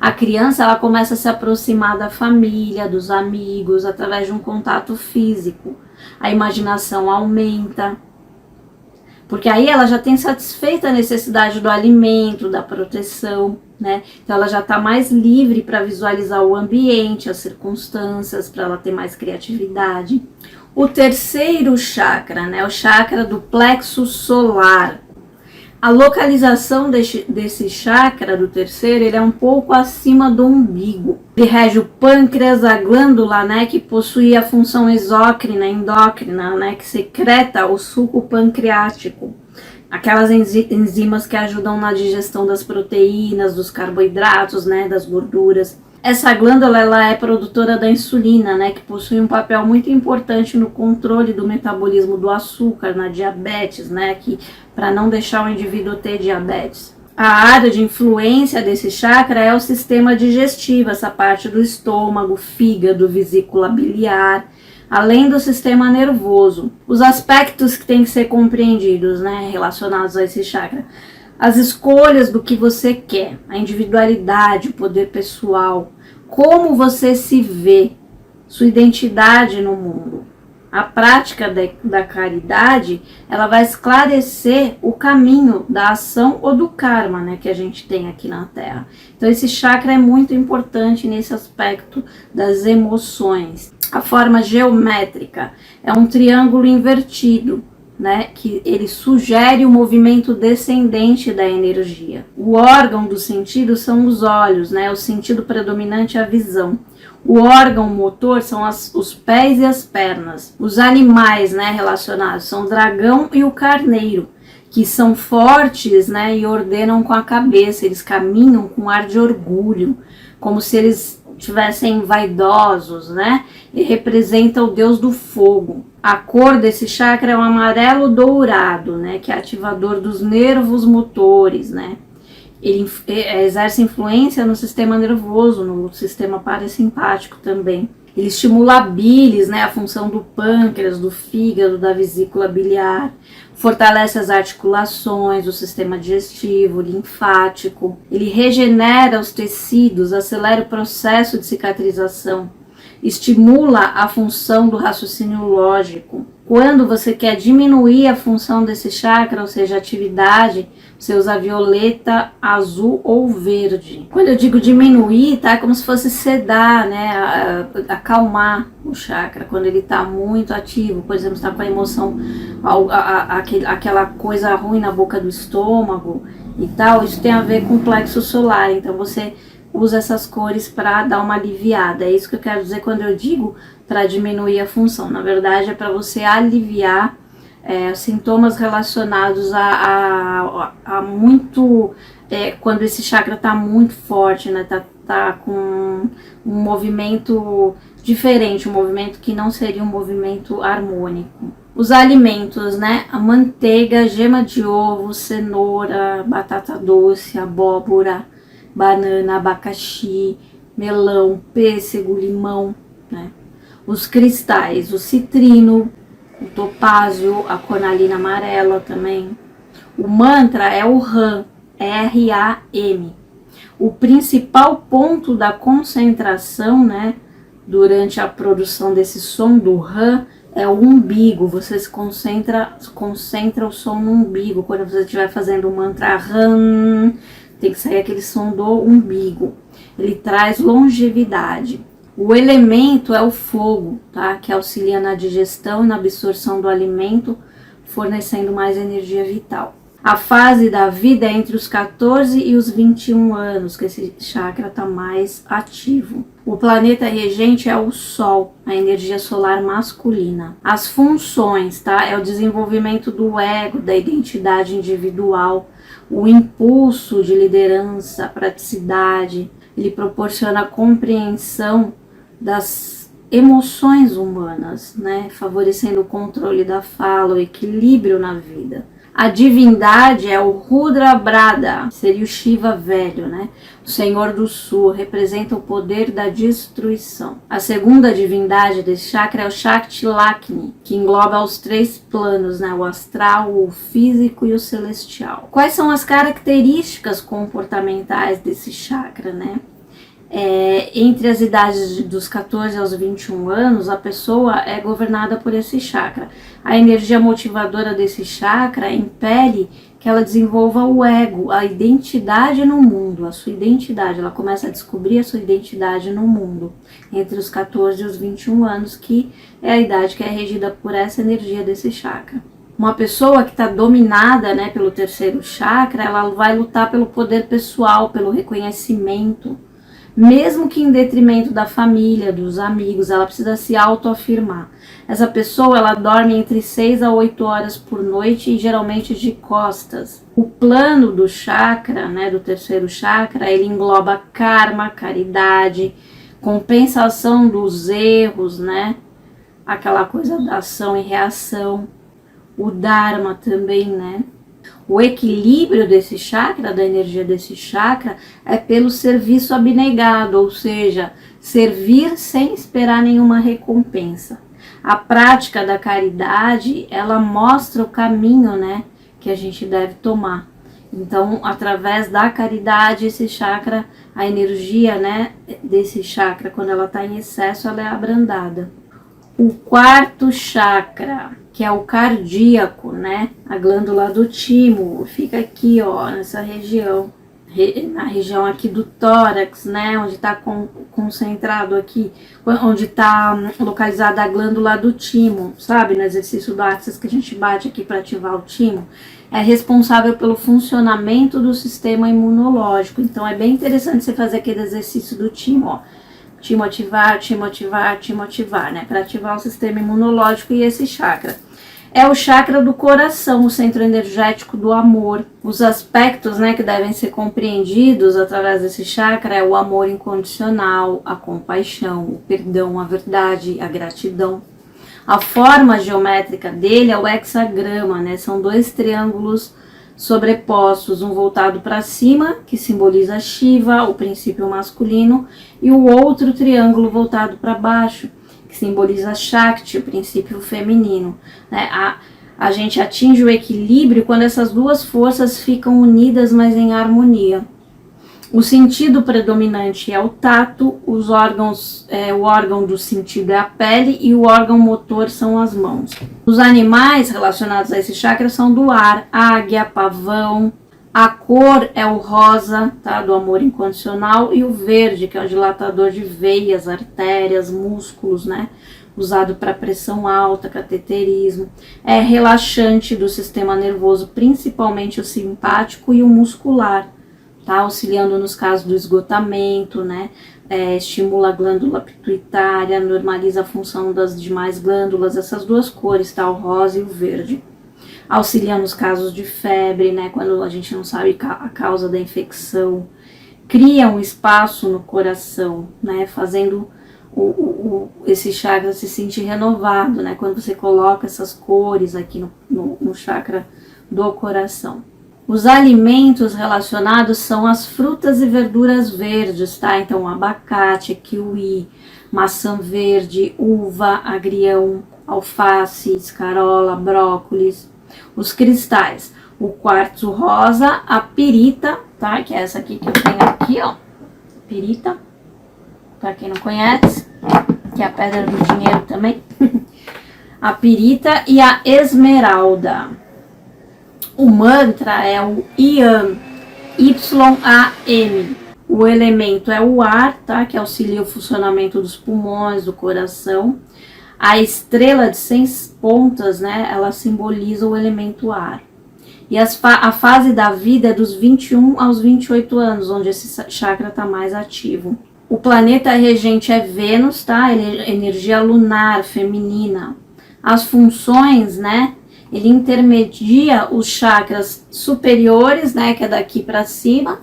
A criança ela começa a se aproximar da família, dos amigos, através de um contato físico. A imaginação aumenta, porque aí ela já tem satisfeita a necessidade do alimento, da proteção, né? Então ela já está mais livre para visualizar o ambiente, as circunstâncias, para ela ter mais criatividade. O terceiro chakra, né, o chakra do plexo solar. A localização desse chakra do terceiro, ele é um pouco acima do umbigo. Ele rege o pâncreas, a glândula, né, que possui a função exócrina, endócrina, né, que secreta o suco pancreático. Aquelas enzimas que ajudam na digestão das proteínas, dos carboidratos, né, das gorduras. Essa glândula ela é produtora da insulina, né, que possui um papel muito importante no controle do metabolismo do açúcar, na diabetes, né, para não deixar o indivíduo ter diabetes. A área de influência desse chakra é o sistema digestivo, essa parte do estômago, fígado, vesícula biliar, além do sistema nervoso. Os aspectos que têm que ser compreendidos, né, relacionados a esse chakra. as escolhas do que você quer, a individualidade, o poder pessoal, como você se vê, sua identidade no mundo. A prática da caridade, ela vai esclarecer o caminho da ação ou do karma, né, que a gente tem aqui na Terra. Então esse chakra é muito importante nesse aspecto das emoções. A forma geométrica é um triângulo invertido, né, que ele sugere o movimento descendente da energia. O órgão do sentido são os olhos, né, o sentido predominante é a visão. O órgão motor são os pés e as pernas. Os animais, né, relacionados são o dragão e o carneiro, que são fortes, né, e ordenam com a cabeça. Eles caminham com ar de orgulho, como se eles tivessem vaidosos, né, e representa o deus do fogo. A cor desse chakra é o amarelo dourado, né, que é ativador dos nervos motores, né. Ele exerce influência no sistema nervoso, no sistema parasimpático também. Ele estimula a bilis, né, a função do pâncreas, do fígado, da vesícula biliar. Fortalece as articulações, o sistema digestivo, linfático. Ele regenera os tecidos, acelera o processo de cicatrização. Estimula a função do raciocínio lógico. Quando você quer diminuir a função desse chakra, ou seja, a atividade, você usa violeta, azul ou verde. Quando eu digo diminuir, tá? É como se fosse sedar, né? Acalmar o chakra. Quando ele tá muito ativo, por exemplo, está com a emoção, aquela coisa ruim na boca do estômago e tal, isso tem a ver com o plexo solar. Então você usa essas cores para dar uma aliviada. É isso que eu quero dizer quando eu digo para diminuir a função. Na verdade, é para você aliviar sintomas relacionados a muito... quando esse chakra está muito forte, né? Tá com um movimento diferente, um movimento que não seria um movimento harmônico. Os alimentos, né? A manteiga, gema de ovo, cenoura, batata doce, abóbora, banana, abacaxi, melão, pêssego, limão, né? Os cristais, o citrino, o topázio, a cornalina amarela também. O mantra é o RAM, R-A-M. O principal ponto da concentração, né, durante a produção desse som do RAM é o umbigo. Você se concentra o som no umbigo. Quando você estiver fazendo o mantra RAM, tem que sair aquele som do umbigo. Ele traz longevidade. O elemento é o fogo, tá? Que auxilia na digestão e na absorção do alimento, fornecendo mais energia vital. A fase da vida é entre os 14 e os 21 anos, que esse chakra está mais ativo. O planeta regente é o Sol, a energia solar masculina. As funções, tá? É o desenvolvimento do ego, da identidade individual, o impulso de liderança, praticidade. Ele proporciona a compreensão das emoções humanas, né? Favorecendo o controle da fala, o equilíbrio na vida. A divindade é o Rudra Brada, seria o Shiva velho, né? O Senhor do Sul, representa o poder da destruição. A segunda divindade desse chakra é o Shakti Lakshmi, que engloba os 3 planos, né? O astral, o físico e o celestial. Quais são as características comportamentais desse chakra, né? Entre as idades dos 14 aos 21 anos, a pessoa é governada por esse chakra. A energia motivadora desse chakra impele que ela desenvolva o ego, a identidade no mundo, a sua identidade. Ela começa a descobrir a sua identidade no mundo entre os 14 e os 21 anos, que é a idade que é regida por essa energia desse chakra. Uma pessoa que está dominada, né, pelo terceiro chakra, ela vai lutar pelo poder pessoal, pelo reconhecimento, mesmo que em detrimento da família, dos amigos. Ela precisa se autoafirmar. Essa pessoa, ela dorme entre 6 a 8 horas por noite e geralmente de costas. O plano do chakra, né, do terceiro chakra, ele engloba karma, caridade, compensação dos erros, né, aquela coisa da ação e reação, o dharma também, né. O equilíbrio desse chakra, da energia desse chakra, é pelo serviço abnegado, ou seja, servir sem esperar nenhuma recompensa. A prática da caridade, ela mostra o caminho, né, que a gente deve tomar. Então, através da caridade, esse chakra, a energia, né, desse chakra, quando ela está em excesso, ela é abrandada. O quarto chakra, que é o cardíaco, né, a glândula do timo, fica aqui, ó, nessa região, na região aqui do tórax, né, onde está concentrado aqui, onde está localizada a glândula do timo, sabe, no exercício do axis que a gente bate aqui para ativar o timo, é responsável pelo funcionamento do sistema imunológico. Então é bem interessante você fazer aquele exercício do timo, ó, timo ativar, timo ativar, timo ativar, né, para ativar o sistema imunológico. E esse chakra é o chakra do coração, o centro energético do amor. Os aspectos, né, que devem ser compreendidos através desse chakra é o amor incondicional, a compaixão, o perdão, a verdade, a gratidão. A forma geométrica dele é o hexagrama, né? São dois triângulos sobrepostos, um voltado para cima, que simboliza Shiva, o princípio masculino, e o outro triângulo voltado para baixo, que simboliza Shakti, o princípio feminino, né? A gente atinge o equilíbrio quando essas duas forças ficam unidas, mas em harmonia. O sentido predominante é o tato, os órgãos, o órgão do sentido é a pele e o órgão motor são as mãos. Os animais relacionados a esse chakra são do ar, águia, pavão. A cor é o rosa, tá, do amor incondicional, e o verde, que é o dilatador de veias, artérias, músculos, né, usado para pressão alta, cateterismo. É relaxante do sistema nervoso, principalmente o simpático e o muscular. Tá, auxiliando nos casos do esgotamento, né, estimula a glândula pituitária, normaliza a função das demais glândulas, essas duas cores, tá, o rosa e o verde. Auxilia nos casos de febre, né, quando a gente não sabe a causa da infecção. Cria um espaço no coração, né, fazendo esse chakra se sentir renovado, né, quando você coloca essas cores aqui no chakra do coração. Os alimentos relacionados são as frutas e verduras verdes, tá? Então, abacate, kiwi, maçã verde, uva, agrião, alface, escarola, brócolis. Os cristais, o quartzo rosa, a pirita, tá? Que é essa aqui que eu tenho aqui, ó. Pirita, para quem não conhece, que é a pedra do dinheiro também. A pirita e a esmeralda. O mantra é o YAM, Y-A-M. O elemento é o ar, tá? Que auxilia o funcionamento dos pulmões, do coração. A estrela de 6 pontas, né? Ela simboliza o elemento ar. E a fase da vida é dos 21 aos 28 anos, onde esse chakra está mais ativo. O planeta regente é Vênus, tá? Ele é energia lunar, feminina. As funções, né? Ele intermedia os chakras superiores, né, que é daqui para cima,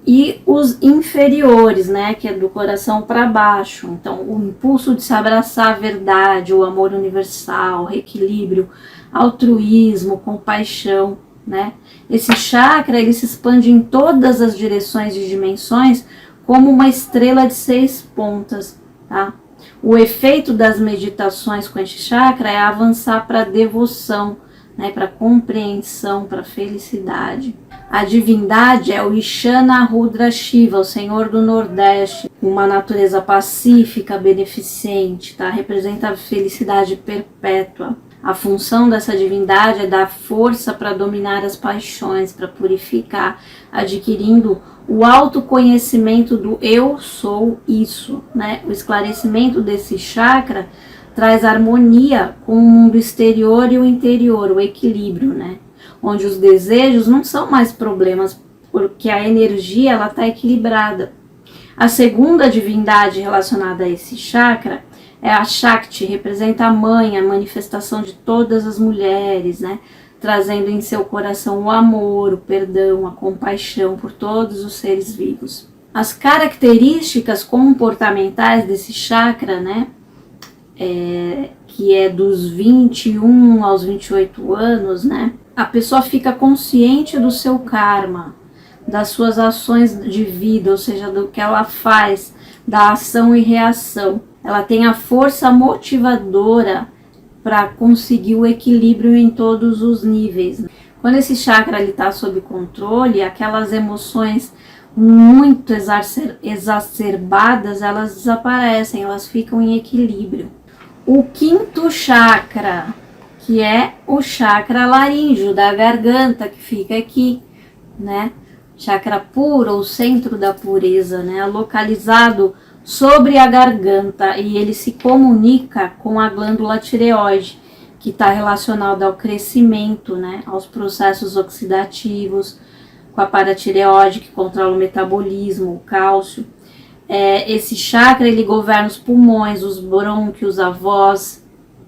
e os inferiores, né, que é do coração para baixo. Então, o impulso de se abraçar a verdade, o amor universal, o reequilíbrio, altruísmo, compaixão, né? Esse chakra, ele se expande em todas as direções e dimensões como uma estrela de 6 pontas, tá? O efeito das meditações com este chakra é avançar para a devoção, né, para compreensão, para felicidade. A divindade é o Ishana Rudra Shiva, o Senhor do Nordeste, uma natureza pacífica, beneficente, tá? Representa a felicidade perpétua. A função dessa divindade é dar força para dominar as paixões, para purificar, adquirindo o autoconhecimento do eu sou isso, né? O esclarecimento desse chakra traz harmonia com o mundo exterior e o interior, o equilíbrio, né? Onde os desejos não são mais problemas, porque a energia ela está equilibrada. A segunda divindade relacionada a esse chakra é a Shakti, representa a mãe, a manifestação de todas as mulheres, né? Trazendo em seu coração o amor, o perdão, a compaixão por todos os seres vivos. As características comportamentais desse chakra, né, que é dos 21 aos 28 anos, né, a pessoa fica consciente do seu karma, das suas ações de vida, ou seja, do que ela faz, da ação e reação. Ela tem a força motivadora para conseguir o equilíbrio em todos os níveis. Quando esse chakra está sob controle, aquelas emoções muito exacerbadas, elas desaparecem, elas ficam em equilíbrio. O quinto chakra, que é o chakra laríngeo, da garganta, que fica aqui, né? Chakra puro, ou centro da pureza, né? Localizado sobre a garganta, e ele se comunica com a glândula tireoide, que está relacionada ao crescimento, né? Aos processos oxidativos, com a paratireoide, que controla o metabolismo, o cálcio. Esse chakra, ele governa os pulmões, os brônquios, a voz.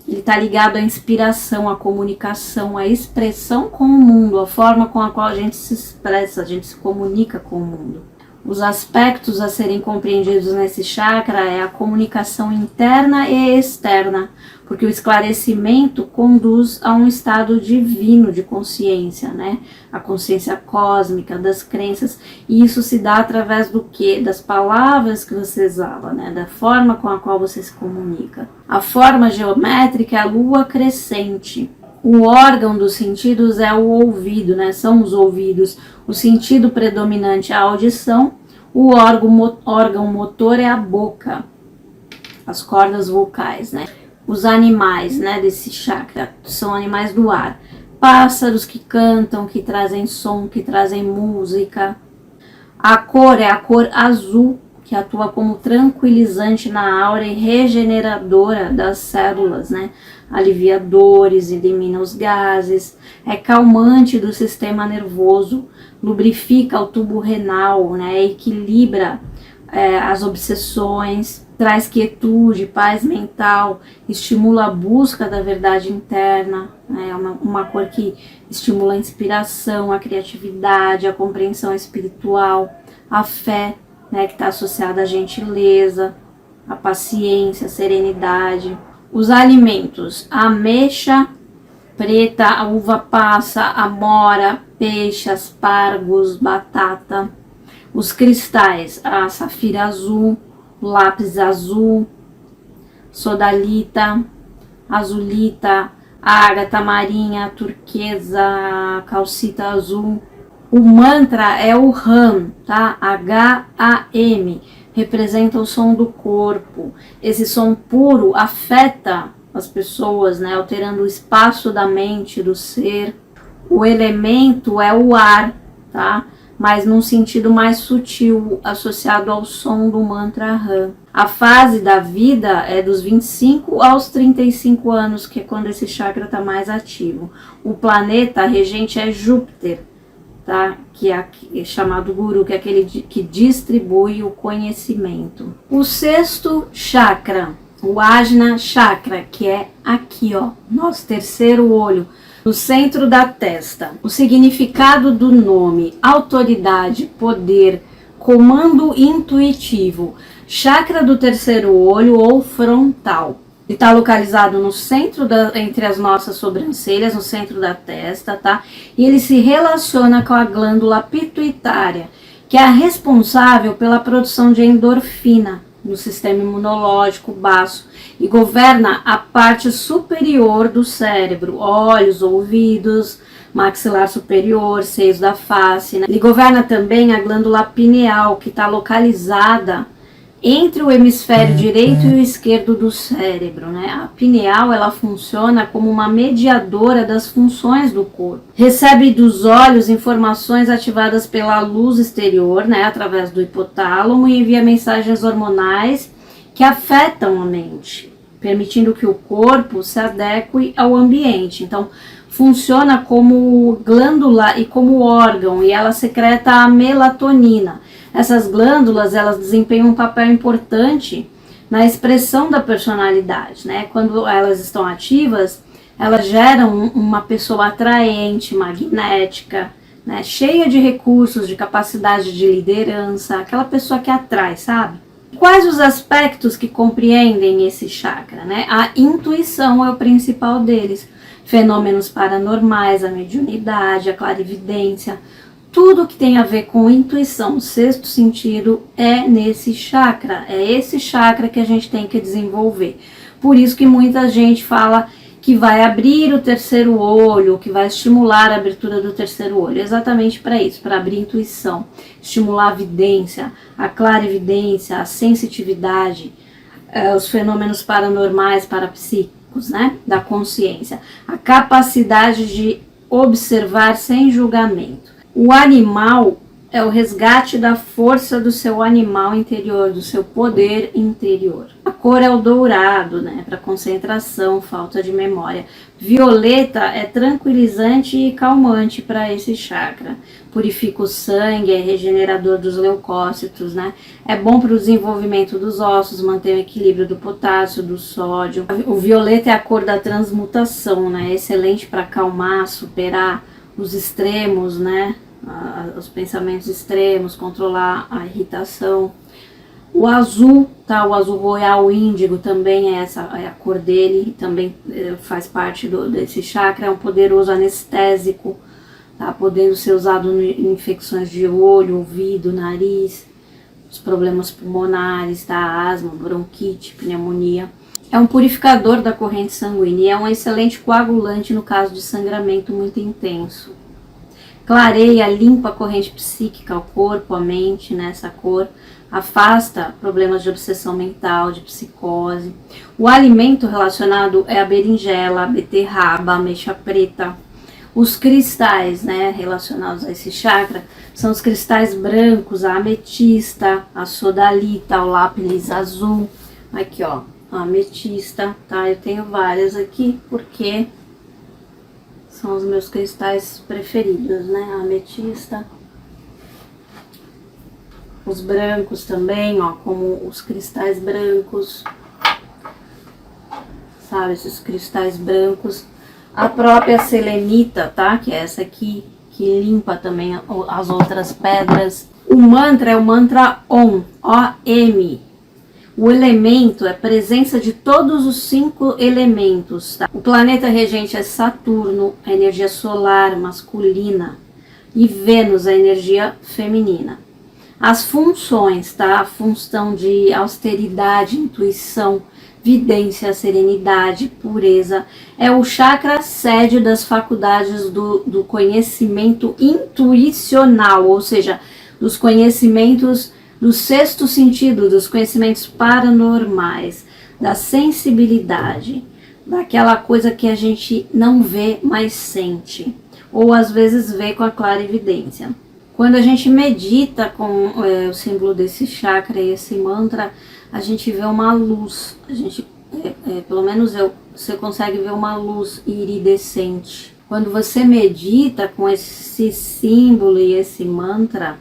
Ele está ligado à inspiração, à comunicação, à expressão com o mundo, a forma com a qual a gente se expressa, a gente se comunica com o mundo. Os aspectos a serem compreendidos nesse chakra é a comunicação interna e externa, porque o esclarecimento conduz a um estado divino de consciência, né? A consciência cósmica, das crenças, e isso se dá através do quê? Das palavras que você exala, né? Da forma com a qual você se comunica. A forma geométrica é a lua crescente. O órgão dos sentidos é o ouvido, né? São os ouvidos. O sentido predominante é a audição. O órgão motor é a boca, as cordas vocais, né? Os animais, né, desse chakra são animais do ar. Pássaros que cantam, que trazem som, que trazem música. A cor é a cor azul, que atua como tranquilizante na aura e regeneradora das células, né? Alivia dores, elimina os gases, é calmante do sistema nervoso, lubrifica o tubo renal, né? Equilibra as obsessões, traz quietude, paz mental, estimula a busca da verdade interna, né? É uma cor que estimula a inspiração, a criatividade, a compreensão espiritual, a fé, né, que está associada à gentileza, à paciência, à serenidade. Os alimentos: a ameixa preta, a uva passa, a amora, peixe, aspargos, batata. Os cristais: a safira azul, lápis azul, sodalita, azulita, ágata marinha, turquesa, calcita azul. O mantra é o Ham, tá? H-A-M, representa o som do corpo. Esse som puro afeta as pessoas, né? Alterando o espaço da mente, do ser. O elemento é o ar, tá? Mas num sentido mais sutil, associado ao som do mantra Ham. A fase da vida é dos 25 aos 35 anos, que é quando esse chakra está mais ativo. O planeta regente é Júpiter, tá? Que é chamado Guru, que é aquele que distribui o conhecimento. O sexto chakra, o Ajna Chakra, que é aqui, ó, nosso terceiro olho, no centro da testa. O significado do nome: autoridade, poder, comando intuitivo, chakra do terceiro olho ou frontal. Ele está localizado no centro, entre as nossas sobrancelhas, no centro da testa, tá? E ele se relaciona com a glândula pituitária, que é a responsável pela produção de endorfina no sistema imunológico baço e governa a parte superior do cérebro, olhos, ouvidos, maxilar superior, seios da face, né? Ele governa também a glândula pineal, que está localizada entre o hemisfério direito e o esquerdo do cérebro, né? A pineal, ela funciona como uma mediadora das funções do corpo. Recebe dos olhos informações ativadas pela luz exterior, né? Através do hipotálamo, e envia mensagens hormonais que afetam a mente, permitindo que o corpo se adeque ao ambiente. Então, funciona como glândula e como órgão, e ela secreta a melatonina. Essas glândulas, elas desempenham um papel importante na expressão da personalidade, né? Quando elas estão ativas, elas geram uma pessoa atraente, magnética, né? Cheia de recursos, de capacidade de liderança, aquela pessoa que atrai, sabe? Quais os aspectos que compreendem esse chakra, né? A intuição é o principal deles. Fenômenos paranormais, a mediunidade, a clarividência, tudo que tem a ver com intuição, sexto sentido, é nesse chakra. É esse chakra que a gente tem que desenvolver. Por isso que muita gente fala que vai abrir o terceiro olho, que vai estimular a abertura do terceiro olho, exatamente para isso, para abrir intuição, estimular a vidência, a clarividência, a sensitividade, os fenômenos paranormais, parapsíquicos, né, da consciência, a capacidade de observar sem julgamento. O animal é o resgate da força do seu animal interior, do seu poder interior. A cor é o dourado, né, para concentração, falta de memória. Violeta é tranquilizante e calmante para esse chakra. Purifica o sangue, é regenerador dos leucócitos, né? É bom para o desenvolvimento dos ossos, mantém o equilíbrio do potássio, do sódio. O violeta é a cor da transmutação, né? É excelente para acalmar, superar os extremos, né? Os pensamentos extremos, controlar a irritação. O azul, tá? O azul royal índigo também é a cor dele, também faz parte desse chakra, é um poderoso anestésico, tá? Podendo ser usado em infecções de olho, ouvido, nariz, os problemas pulmonares, tá? Asma, bronquite, pneumonia. É um purificador da corrente sanguínea e é um excelente coagulante no caso de sangramento muito intenso. Clareia, limpa a corrente psíquica, o corpo, a mente, né, essa cor. Afasta problemas de obsessão mental, de psicose. O alimento relacionado é a berinjela, a beterraba, a ameixa preta. Os cristais, né, relacionados a esse chakra são os cristais brancos, a ametista, a sodalita, o lápis azul. Aqui, ó, a ametista, tá? Eu tenho várias aqui porque são os meus cristais preferidos, né? A ametista. Os brancos também, ó, como os cristais brancos. Sabe, esses cristais brancos. A própria selenita, tá? Que é essa aqui, que limpa também as outras pedras. O mantra é o mantra Om, O-M. O elemento é a presença de todos os 5 elementos. Tá? O planeta regente é Saturno, a energia solar masculina, e Vênus, a energia feminina. As funções, tá? A função de austeridade, intuição, vidência, serenidade, pureza, é o chakra sede das faculdades do conhecimento intuicional, ou seja, dos conhecimentos do sexto sentido, dos conhecimentos paranormais, da sensibilidade, daquela coisa que a gente não vê, mas sente, ou às vezes vê com a clarividência. Quando a gente medita com o símbolo desse chakra e esse mantra, a gente vê uma luz, a gente, pelo menos você consegue ver uma luz iridescente. Quando você medita com esse símbolo e esse mantra,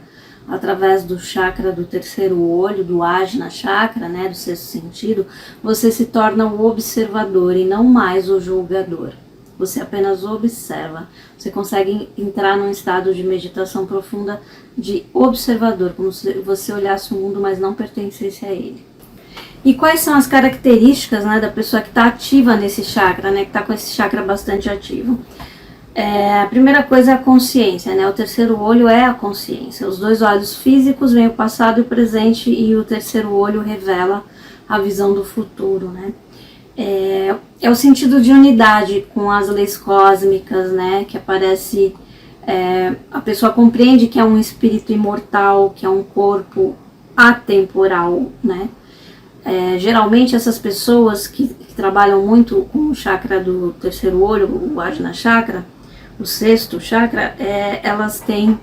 através do chakra do terceiro olho, do Ajna chakra, né, do sexto sentido, você se torna o observador e não mais o julgador. Você apenas observa. Você consegue entrar num estado de meditação profunda de observador, como se você olhasse o mundo, mas não pertencesse a ele. E quais são as características, né, da pessoa que está ativa nesse chakra, né, que está com esse chakra bastante ativo? A primeira coisa é a consciência, né? O terceiro olho é a consciência. Os 2 olhos físicos veem o passado e o presente, e o terceiro olho revela a visão do futuro, né? É o sentido de unidade com as leis cósmicas, né? Que aparece, a pessoa compreende que é um espírito imortal, que é um corpo atemporal, né? Geralmente essas pessoas que trabalham muito com o chakra do terceiro olho, o Ajna chakra, o sexto chakra, elas têm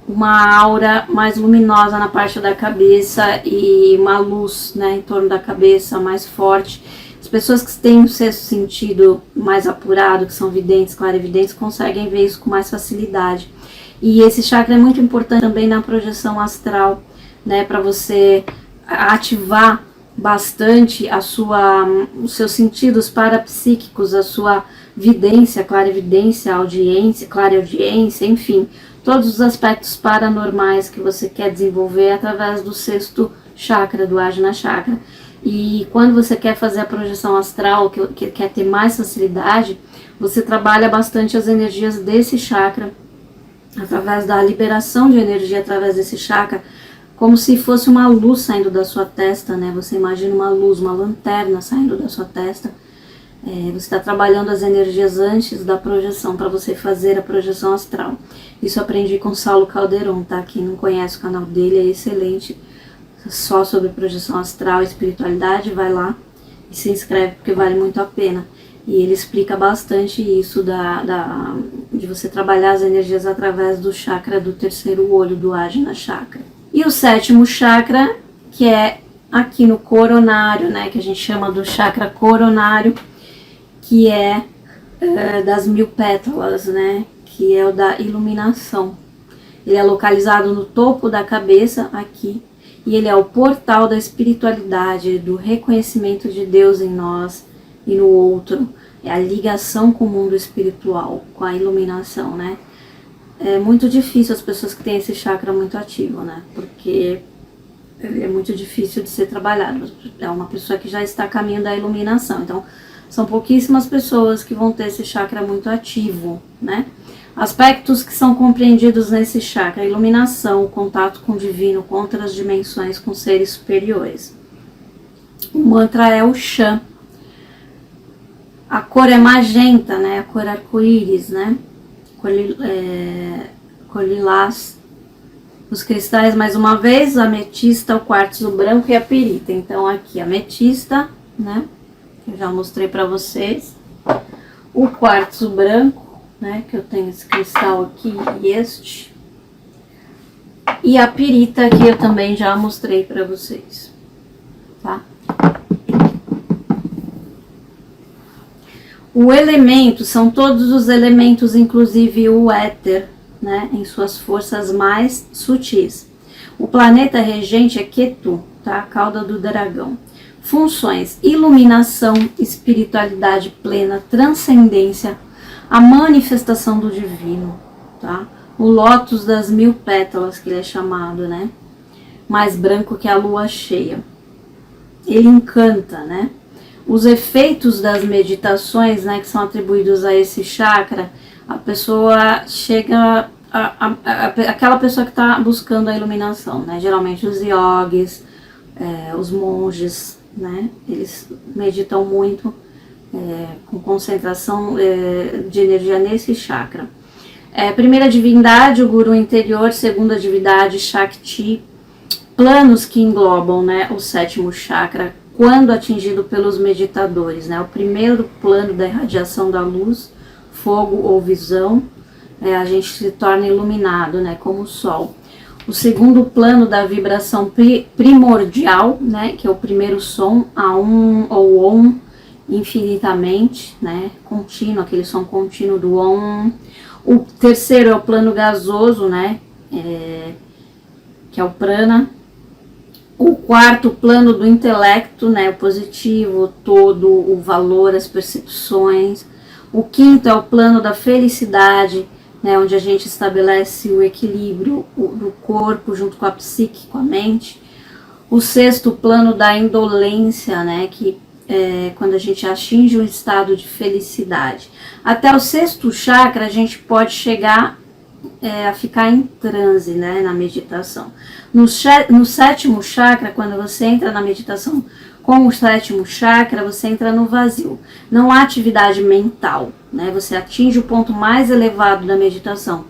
uma aura mais luminosa na parte da cabeça e uma luz, né, em torno da cabeça mais forte. As pessoas que têm o sexto sentido mais apurado, que são videntes, clarividentes, conseguem ver isso com mais facilidade. E esse chakra é muito importante também na projeção astral, né, para você ativar bastante os seus sentidos parapsíquicos, a sua vidência, clarividência, audiência, clareaudiência, enfim, todos os aspectos paranormais que você quer desenvolver através do sexto chakra, do Ajna chakra. E quando você quer fazer a projeção astral, que quer ter mais facilidade, você trabalha bastante as energias desse chakra, através da liberação de energia através desse chakra, como se fosse uma luz saindo da sua testa, né? Você imagina uma luz, uma lanterna saindo da sua testa, Você está trabalhando as energias antes da projeção, para você fazer a projeção astral. Isso eu aprendi com Saulo Calderon, tá? Quem não conhece o canal dele é excelente, só sobre projeção astral e espiritualidade, vai lá e se inscreve, porque vale muito a pena. E ele explica bastante isso de você trabalhar as energias através do chakra do terceiro olho, do Ajna Chakra. E o sétimo chakra, que é aqui no coronário, né, que a gente chama do chakra coronário, que é das 1000 pétalas, né, que é o da iluminação. Ele é localizado no topo da cabeça, aqui, e ele é o portal da espiritualidade, do reconhecimento de Deus em nós e no outro. É a ligação com o mundo espiritual, com a iluminação, né. É muito difícil as pessoas que têm esse chakra muito ativo, né, porque ele é muito difícil de ser trabalhado. É uma pessoa que já está a caminho da iluminação, então são pouquíssimas pessoas que vão ter esse chakra muito ativo, né? Aspectos que são compreendidos nesse chakra: a iluminação, o contato com o divino, com outras dimensões, com seres superiores. O mantra é o Cham. A cor é magenta, né? A cor arco-íris, né? Cor lilás. Os cristais, mais uma vez, a ametista, o quartzo branco e a pirita. Então aqui a ametista, né? Eu já mostrei para vocês. O quartzo branco, né, que eu tenho esse cristal aqui e este. E a pirita, que eu também já mostrei para vocês, tá? O elemento, são todos os elementos, inclusive o éter, né, em suas forças mais sutis. O planeta regente é Ketu, tá? A cauda do dragão. Funções: iluminação, espiritualidade plena, transcendência, a manifestação do divino, tá? O lótus das 1000 pétalas, que ele é chamado, né? Mais branco que a lua cheia. Ele encanta, né? Os efeitos das meditações, né, que são atribuídos a esse chakra, a pessoa chega aquela pessoa que está buscando a iluminação, né? Geralmente os yogis, os monges, né? Eles meditam muito com concentração de energia nesse chakra. Primeira divindade, o guru interior. Segunda divindade, Shakti. Planos que englobam, né, o sétimo chakra, quando atingido pelos meditadores, né? O primeiro plano da irradiação da luz, fogo ou visão, a gente se torna iluminado, né, como o sol. O segundo plano da vibração primordial, né, que é o primeiro som, a ou om, infinitamente, né, contínuo, aquele som contínuo do om. O terceiro é o plano gasoso, né, que é o prana. O quarto plano do intelecto, né, o positivo, todo, o valor, as percepções. O quinto é o plano da felicidade, né, onde a gente estabelece o equilíbrio do corpo junto com a psique, com a mente. O sexto plano da indolência, né, que é quando a gente atinge um estado de felicidade. Até o sexto chakra a gente pode chegar a ficar em transe, né, na meditação. No sétimo chakra, quando você entra na meditação com o sétimo chakra, você entra no vazio. Não há atividade mental, né? Você atinge o ponto mais elevado da meditação.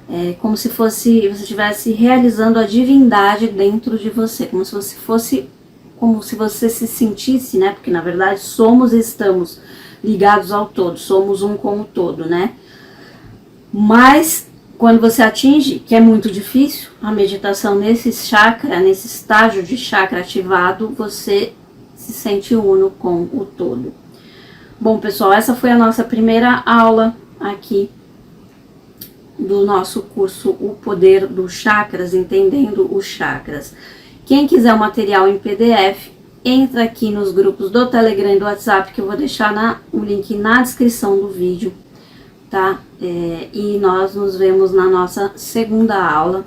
É como se você estivesse realizando a divindade dentro de você, como se você se sentisse, né? Porque na verdade somos e estamos ligados ao todo, somos um com o todo, né? Mas quando você atinge, que é muito difícil, a meditação nesse chakra, nesse estágio de chakra ativado, você se sente uno com o todo. Bom, pessoal, essa foi a nossa primeira aula aqui do nosso curso O Poder dos Chakras, Entendendo os Chakras. Quem quiser o material em PDF, entra aqui nos grupos do Telegram e do WhatsApp, que eu vou deixar o link na descrição do vídeo, tá? E nós nos vemos na nossa segunda aula.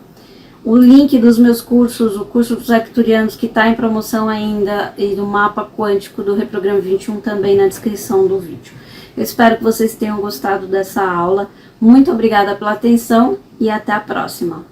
O link dos meus cursos, o curso dos Arcturianos, que está em promoção ainda, e do mapa quântico do Reprograma 21, também na descrição do vídeo. Eu espero que vocês tenham gostado dessa aula. Muito obrigada pela atenção e até a próxima.